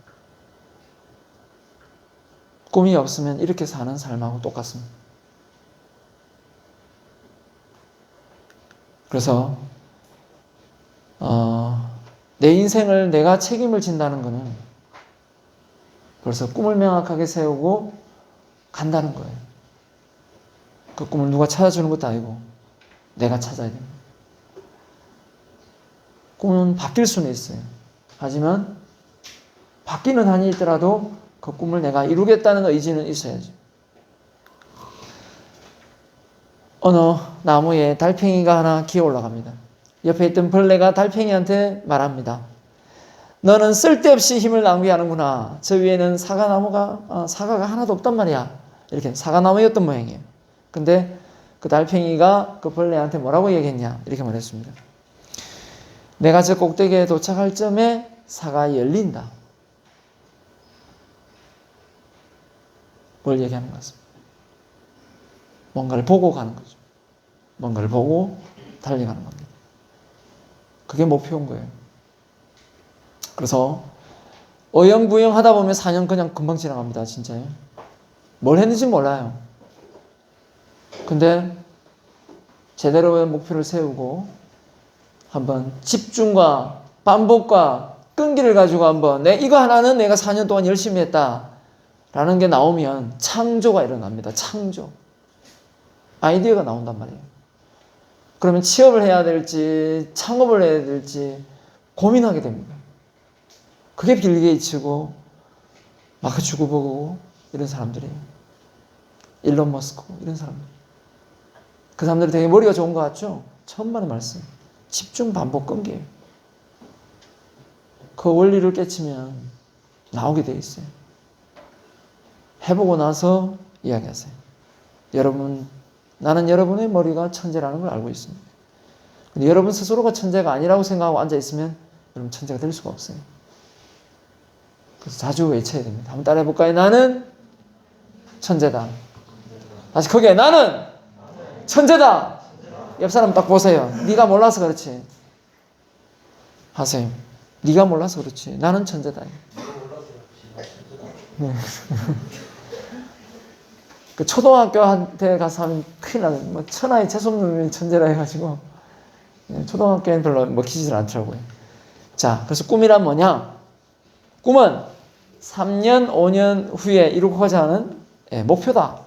Speaker 1: 꿈이 없으면 이렇게 사는 삶하고 똑같습니다. 그래서 내 인생을 내가 책임을 진다는 것은 벌써 꿈을 명확하게 세우고 간다는 거예요. 그 꿈을 누가 찾아주는 것도 아니고 내가 찾아야 됩니다. 꿈은 바뀔 수는 있어요. 하지만 바뀌는 한이 있더라도 그 꿈을 내가 이루겠다는 의지는 있어야죠. 어느 나무에 달팽이가 하나 기어 올라갑니다. 옆에 있던 벌레가 달팽이한테 말합니다. 너는 쓸데없이 힘을 낭비하는구나. 저 위에는 사과가 하나도 없단 말이야. 이렇게 사과나무였던 모양이에요. 근데 그 달팽이가 그 벌레한테 뭐라고 얘기했냐? 이렇게 말했습니다. 내가 저 꼭대기에 도착할 점에 사가 열린다. 뭘 얘기하는 것 같습니다. 뭔가를 보고 가는 거죠. 뭔가를 보고 달려가는 겁니다. 그게 목표인 거예요. 그래서 어영부영 하다 보면 4년 그냥 금방 지나갑니다. 진짜요. 뭘 했는지 몰라요. 근데 제대로의 목표를 세우고 한번 집중과 반복과 끈기를 가지고 한번 이거 하나는 내가 4년 동안 열심히 했다 라는 게 나오면 창조가 일어납니다. 창조. 아이디어가 나온단 말이에요. 그러면 취업을 해야 될지 창업을 해야 될지 고민하게 됩니다. 그게 빌 게이츠고 마크 주커버그고 이런 사람들이에요. 일론 머스크고 이런 사람들. 그 사람들이 되게 머리가 좋은 것 같죠? 처음 받는 말씀. 집중, 반복, 끈기예요. 그 원리를 깨치면 나오게 돼 있어요. 해보고 나서 이야기하세요. 나는 여러분의 머리가 천재라는 걸 알고 있습니다. 근데 여러분 스스로가 천재가 아니라고 생각하고 앉아있으면 여러분 천재가 될 수가 없어요. 그래서 자주 외쳐야 됩니다. 한번 따라해볼까요? 나는 천재다. 다시 크게 나는 천재다. 옆 사람 딱 보세요. 네가 몰라서 그렇지. 하세요. 네가 몰라서 그렇지. 나는 천재다. 네. 그 초등학교한테 가서 하면 큰일 나요. 뭐 천하의 재수없는 놈이 천재라 해가지고 초등학교엔 별로 먹히질 않더라고요. 자, 그래서 꿈이란 뭐냐? 꿈은 3년, 5년 후에 이루고자 하는 목표다.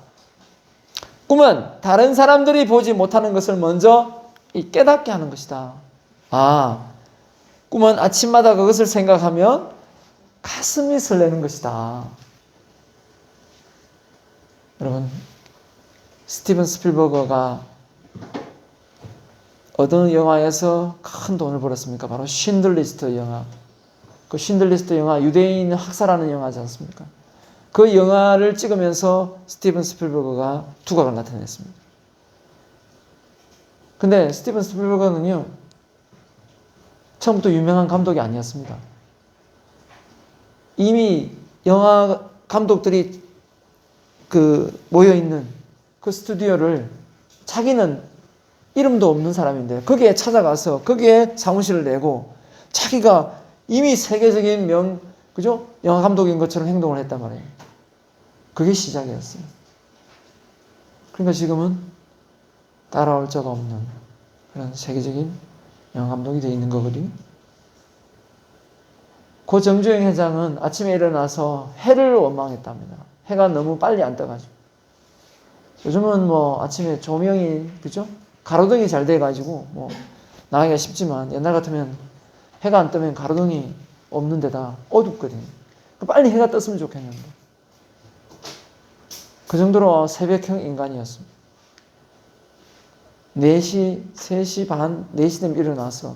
Speaker 1: 꿈은 다른 사람들이 보지 못하는 것을 먼저 깨닫게 하는 것이다. 꿈은 아침마다 그것을 생각하면 가슴이 설레는 것이다. 여러분, 스티븐 스필버거가 어떤 영화에서 큰 돈을 벌었습니까? 바로 쉰들리스트 영화. 그 쉰들리스트 영화 유대인 학살하는 영화지 않습니까? 그 영화를 찍으면서 스티븐 스필버그가 두각을 나타냈습니다. 근데 스티븐 스필버그는요, 처음부터 유명한 감독이 아니었습니다. 이미 영화 감독들이 모여있는 그 스튜디오를 자기는 이름도 없는 사람인데 거기에 찾아가서 거기에 사무실을 내고 자기가 이미 세계적인 그죠? 영화 감독인 것처럼 행동을 했단 말이에요. 그게 시작이었어요. 그러니까 지금은 따라올 자가 없는 그런 세계적인 영화 감독이 되어 있는 거거든요. 고 정주영 회장은 아침에 일어나서 해를 원망했답니다. 해가 너무 빨리 안 떠가지고. 요즘은 뭐 아침에 조명이, 그죠? 가로등이 잘 돼가지고 뭐 나가기가 쉽지만 옛날 같으면 해가 안 뜨면 가로등이 없는 데다 어둡거든요. 빨리 해가 떴으면 좋겠는데. 그 정도로 새벽형 인간이었습니다. 4시, 3시 반, 4시 되면 일어나서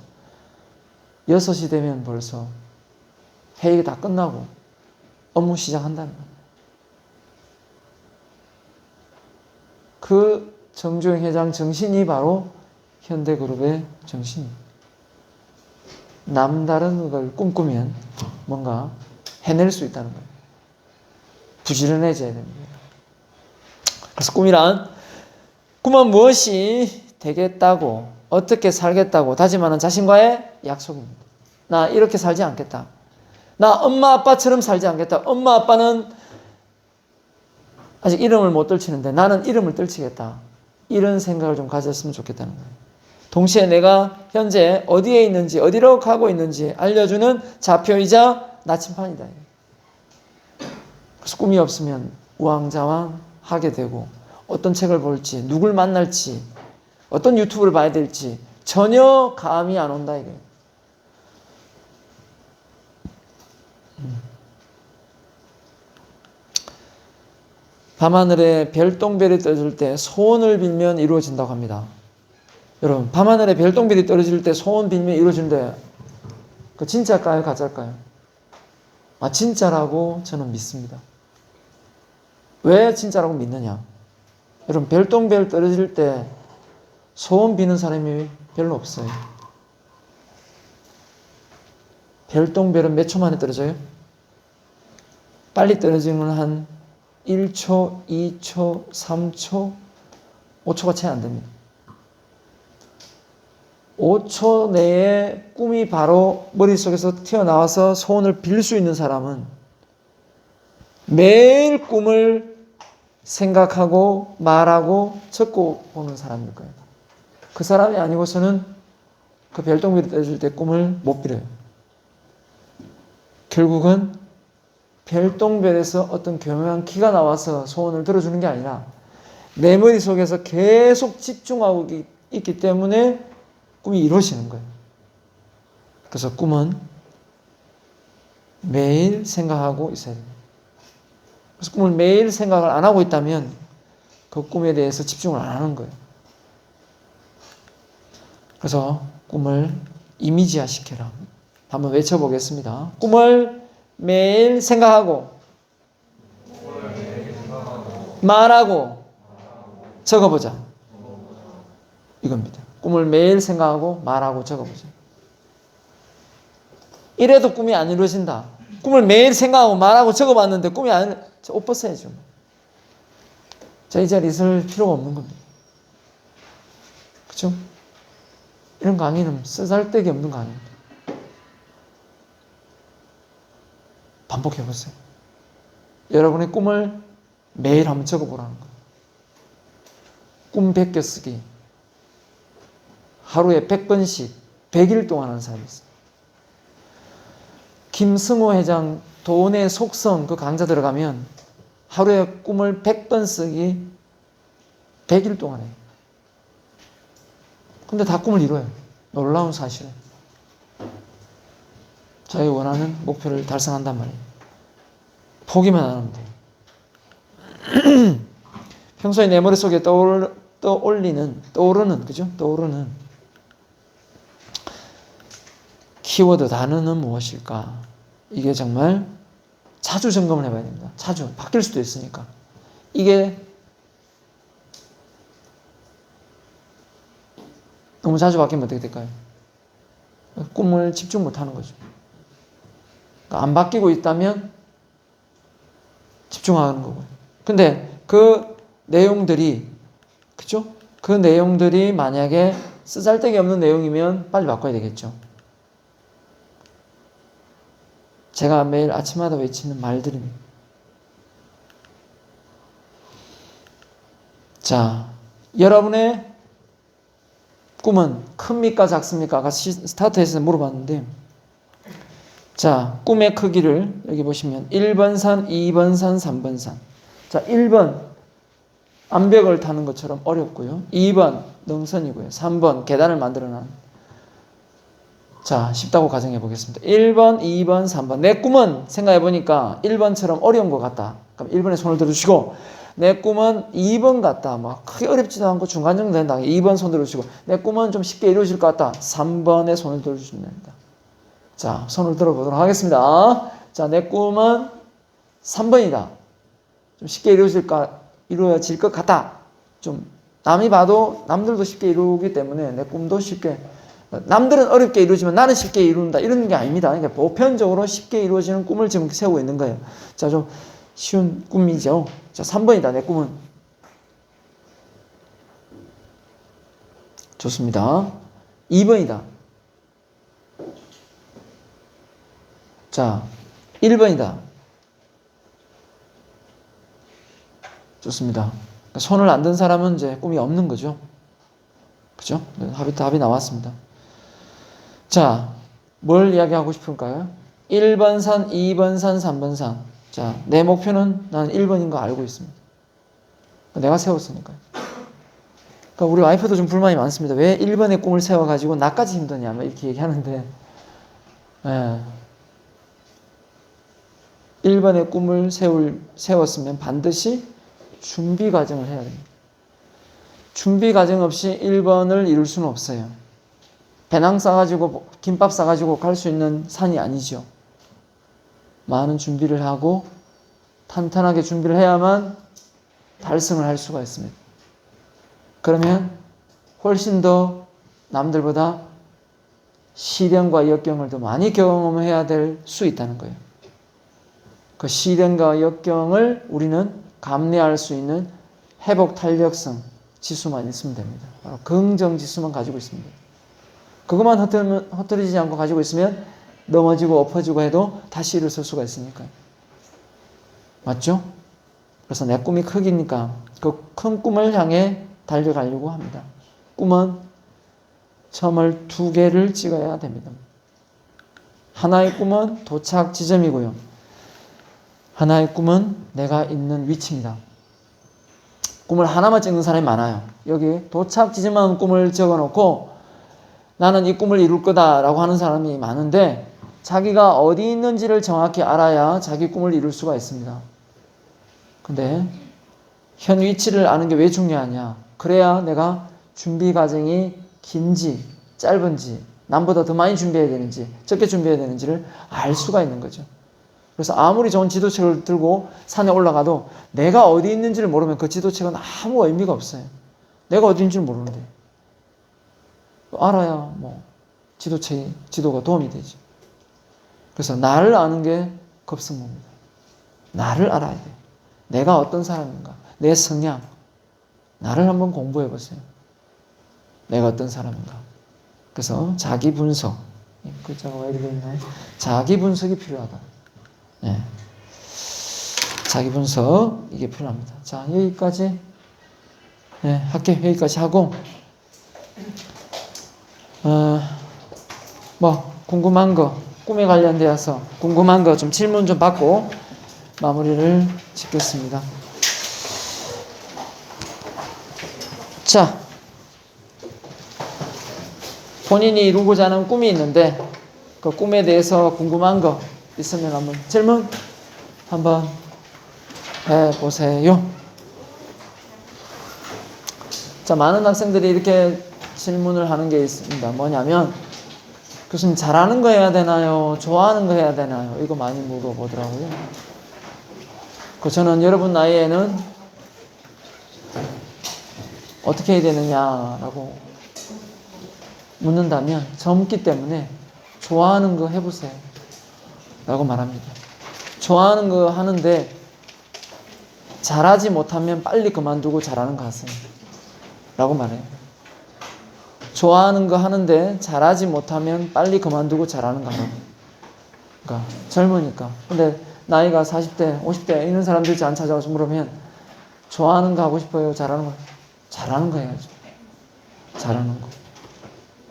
Speaker 1: 6시 되면 벌써 회의가 다 끝나고 업무 시작한다는 거예요. 그 정주영 회장 정신이 바로 현대그룹의 정신입니다. 남다른 걸 꿈꾸면 뭔가 해낼 수 있다는 거예요. 부지런해져야 됩니다. 그래서 꿈은 무엇이 되겠다고, 어떻게 살겠다고 다짐하는 자신과의 약속입니다. 나 이렇게 살지 않겠다. 나 엄마 아빠처럼 살지 않겠다. 엄마 아빠는 아직 이름을 못 떨치는데 나는 이름을 떨치겠다. 이런 생각을 좀 가졌으면 좋겠다는 거예요. 동시에 내가 현재 어디에 있는지, 어디로 가고 있는지 알려주는 좌표이자 나침판이다. 그래서 꿈이 없으면 우왕좌왕하게 되고 어떤 책을 볼지, 누굴 만날지, 어떤 유튜브를 봐야 될지 전혀 감이 안 온다 이거예요. 밤하늘에 별똥별이 떨어질 때 소원을 빌면 이루어진다고 합니다. 여러분, 밤하늘에 별똥별이 떨어질 때 소원 빌면 이루어진대. 그 진짜일까요? 가짜일까요? 진짜라고 저는 믿습니다. 왜 진짜라고 믿느냐? 여러분, 별똥별 떨어질 때 소원 비는 사람이 별로 없어요. 별똥별은 몇 초 만에 떨어져요? 빨리 떨어지는 건 한 1초, 2초, 3초, 5초가 채 안 됩니다. 5초 내에 꿈이 바로 머릿속에서 튀어나와서 소원을 빌 수 있는 사람은 매일 꿈을 생각하고 말하고 적고 보는 사람일 거예요. 그 사람이 아니고서는 그 별똥별이 떨어질 때 꿈을 못 빌어요. 결국은 별똥별에서 어떤 교묘한 키가 나와서 소원을 들어주는 게 아니라 내 머릿속에서 계속 집중하고 있기 때문에 꿈이 이루어지는 거예요. 그래서 꿈은 매일 생각하고 있어야 됩니다. 그래서 꿈을 매일 생각을 안 하고 있다면 그 꿈에 대해서 집중을 안 하는 거예요. 그래서 꿈을 이미지화 시켜라. 한번 외쳐보겠습니다. 꿈을 매일 생각하고 말하고 적어보자. 이겁니다. 꿈을 매일 생각하고 말하고 적어보자. 이래도 꿈이 안 이루어진다. 꿈을 매일 생각하고 말하고 적어봤는데 꿈이 안 이루어진다. 옷 벗어야죠. 자, 이 자리에 있을 필요가 없는 겁니다. 그렇죠? 이런 강의는 쓰잘데기 없는 강의입니다. 반복해보세요. 여러분의 꿈을 매일 한번 적어보라는 거예요. 꿈 100개 쓰기. 하루에 100번씩 100일 동안 하는 사람이 있어요. 김승호 회장 돈의 속성 그 강좌 들어가면 하루에 꿈을 100번 쓰기 100일 동안 해요. 근데 다 꿈을 이뤄요. 놀라운 사실은. 자기 원하는 목표를 달성한단 말이에요. 포기만 안 하면 돼요. 평소에 내 머릿속에 떠오르는, 그죠? 떠오르는 키워드 단어는 무엇일까? 이게 정말 자주 점검을 해봐야 됩니다. 자주. 바뀔 수도 있으니까. 이게 너무 자주 바뀌면 어떻게 될까요? 꿈을 집중 못하는 거죠. 그러니까 안 바뀌고 있다면 집중하는 거고요. 근데 그 내용들이, 그죠? 그 내용들이 만약에 쓰잘데기 없는 내용이면 빨리 바꿔야 되겠죠. 제가 매일 아침마다 외치는 말들입니다. 자, 여러분의 꿈은 큽니까 작습니까? 아까 스타트에서 물어봤는데, 자, 꿈의 크기를 여기 보시면 1번 산, 2번 산, 3번 산. 자, 1번 암벽을 타는 것처럼 어렵고요. 2번 능선이고요. 3번 계단을 만들어놔. 자, 쉽다고 가정해 보겠습니다. 1번, 2번, 3번. 내 꿈은 생각해 보니까 1번처럼 어려운 것 같다. 그럼 1번에 손을 들어주시고, 내 꿈은 2번 같다. 막 크게 어렵지도 않고 중간 정도 된다. 2번 손 들어주시고, 내 꿈은 좀 쉽게 이루어질 것 같다. 3번에 손을 들어주시면 됩니다. 자, 손을 들어보도록 하겠습니다. 자, 내 꿈은 3번이다. 좀 쉽게 이루어질 것 같다. 좀 남이 봐도 남들도 쉽게 이루기 때문에 내 꿈도 쉽게, 남들은 어렵게 이루어지면 나는 쉽게 이룬다, 이런 게 아닙니다. 그러니까 보편적으로 쉽게 이루어지는 꿈을 지금 세우고 있는 거예요. 자, 좀 쉬운 꿈이죠. 자, 3번이다. 내 꿈은. 좋습니다. 2번이다. 자, 1번이다. 좋습니다. 손을 안 든 사람은 이제 꿈이 없는 거죠. 그죠? 답이 나왔습니다. 자, 뭘 이야기하고 싶을까요? 1번 산, 2번 산, 3번 산. 자, 내 목표는 나는 1번인 거 알고 있습니다. 내가 세웠으니까요. 그러니까 우리 와이프도 좀 불만이 많습니다. 왜 1번의 꿈을 세워가지고 나까지 힘드냐, 이렇게 얘기하는데, 예. 1번의 꿈을 세웠으면 반드시 준비 과정을 해야 됩니다. 준비 과정 없이 1번을 이룰 수는 없어요. 배낭 싸가지고 김밥 싸가지고 갈 수 있는 산이 아니죠. 많은 준비를 하고 탄탄하게 준비를 해야만 달성을 할 수가 있습니다. 그러면 훨씬 더 남들보다 시련과 역경을 더 많이 경험해야 될 수 있다는 거예요. 그 시련과 역경을 우리는 감내할 수 있는 회복 탄력성 지수만 있으면 됩니다. 바로 긍정 지수만 가지고 있습니다. 그것만 흩어지지 않고 가지고 있으면 넘어지고 엎어지고 해도 다시 일어설 수가 있으니까요. 맞죠? 그래서 내 꿈이 크기니까 그 큰 꿈을 향해 달려가려고 합니다. 꿈은 점을 2개를 찍어야 됩니다. 하나의 꿈은 도착 지점이고요. 하나의 꿈은 내가 있는 위치입니다. 꿈을 하나만 찍는 사람이 많아요. 여기 도착 지점만 꿈을 적어놓고 나는 이 꿈을 이룰 거다라고 하는 사람이 많은데 자기가 어디 있는지를 정확히 알아야 자기 꿈을 이룰 수가 있습니다. 근데 현 위치를 아는 게 왜 중요하냐? 그래야 내가 준비 과정이 긴지 짧은지 남보다 더 많이 준비해야 되는지 적게 준비해야 되는지를 알 수가 있는 거죠. 그래서 아무리 좋은 지도책을 들고 산에 올라가도 내가 어디 있는지를 모르면 그 지도책은 아무 의미가 없어요. 내가 어디 있는지를 모르는데. 알아야 지도가 도움이 되죠. 그래서 나를 아는 게 급성무입니다. 나를 알아야 돼요. 내가 어떤 사람인가, 내 성향, 나를 한번 공부해 보세요. 내가 어떤 사람인가. 그래서 자기 분석, 글자가 왜 이렇게 있나요? 자기 분석이 필요하다. 네. 자기 분석 이게 필요합니다. 자, 여기까지 할게요. 여기까지 하고 궁금한 거 꿈에 관련되어서 궁금한 거 좀 질문 좀 받고 마무리를 짓겠습니다. 자, 본인이 이루고자 하는 꿈이 있는데 그 꿈에 대해서 궁금한 거 있으면 한번 질문 한번 해보세요. 자, 많은 학생들이 이렇게 질문을 하는 게 있습니다. 뭐냐면 교수님 잘하는 거 해야 되나요? 좋아하는 거 해야 되나요? 이거 많이 물어보더라고요. 저는 여러분 나이에는 어떻게 해야 되느냐라고 묻는다면 젊기 때문에 좋아하는 거 해보세요 라고 말합니다. 좋아하는 거 하는데 잘하지 못하면 빨리 그만두고 잘하는 거 하세요 라고 말해요. 좋아하는 거 하는데 잘하지 못하면 빨리 그만두고 잘하는 거 하라고. 그러니까 젊으니까. 근데 나이가 40대 50대 이런 사람들이 안 찾아와서 물으면 좋아하는 거 하고 싶어요? 잘하는 거? 잘하는 거 해야죠. 잘하는 거.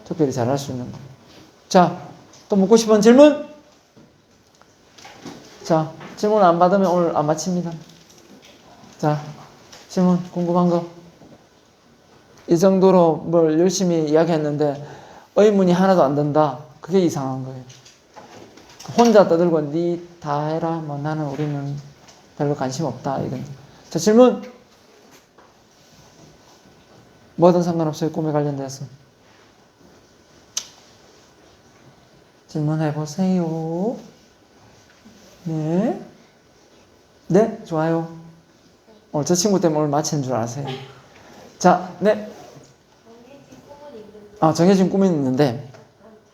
Speaker 1: 특별히 잘할 수 있는 거. 자, 또 묻고 싶은 질문? 자, 질문 안 받으면 오늘 안 마칩니다. 자, 질문 궁금한 거? 이 정도로 뭘 열심히 이야기했는데 의문이 하나도 안 든다. 그게 이상한 거예요. 혼자 떠들고 니 다 해라. 뭐 나는 우리는 별로 관심 없다. 이건. 자, 질문. 뭐든 상관없어요. 꿈에 관련돼서. 질문해 보세요. 네. 네, 좋아요. 오늘 저 친구 때문에 오늘 마치는 줄 아세요. 자, 네. 정해진 꿈이 있는데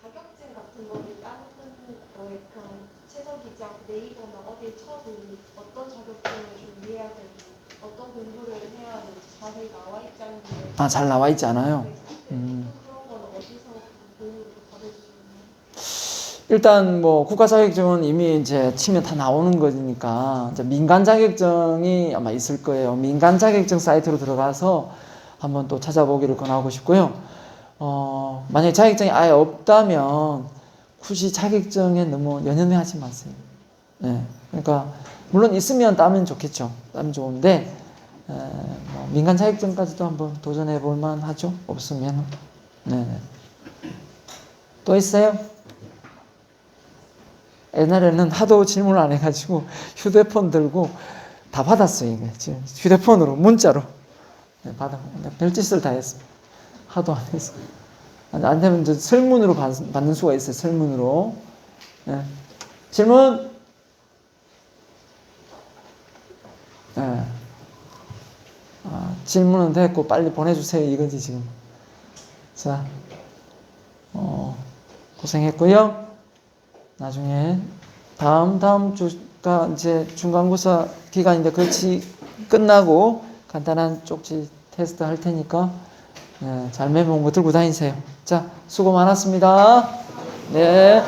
Speaker 2: 자격증 같은 거를 따는 거에 최저 기자 네이버나 어디에 쳐도 어떤 자격증을 준비해야 되고 어떤 공부를 해야 되는지 자세히 나와 있지 않은데
Speaker 1: 잘 나와 있지 않아요.
Speaker 2: 그런 건 어디서 공부를 받을 수 있나요?
Speaker 1: 일단 뭐 국가 자격증은 이미 이제 치면 다 나오는 거니까 이제 민간 자격증이 아마 있을 거예요. 민간 자격증 사이트로 들어가서 한번 또 찾아보기를 권하고 싶고요. 만약에 자격증이 아예 없다면 굳이 자격증에 너무 연연해하지 마세요. 네. 그러니까 물론 있으면 따면 좋겠죠. 따면 좋은데 뭐 민간 자격증까지도 한번 도전해 볼 만하죠. 없으면. 네. 또 있어요? 옛날에는 하도 질문을 안 해가지고 휴대폰 들고 다 받았어요. 이게 지금 휴대폰으로 문자로 받아. 별짓을 다 했어. 하도 안 했어. 안 되면 이제 설문으로 받는 수가 있어요. 설문으로. 네. 질문. 네. 질문은 됐고 빨리 보내주세요. 이거지 지금. 자, 고생했고요. 나중에 다음 주가 이제 중간고사 기간인데 그렇지 끝나고 간단한 쪽지 테스트 할 테니까 잘 메모한 거 들고 다니세요. 자, 수고 많았습니다. 네.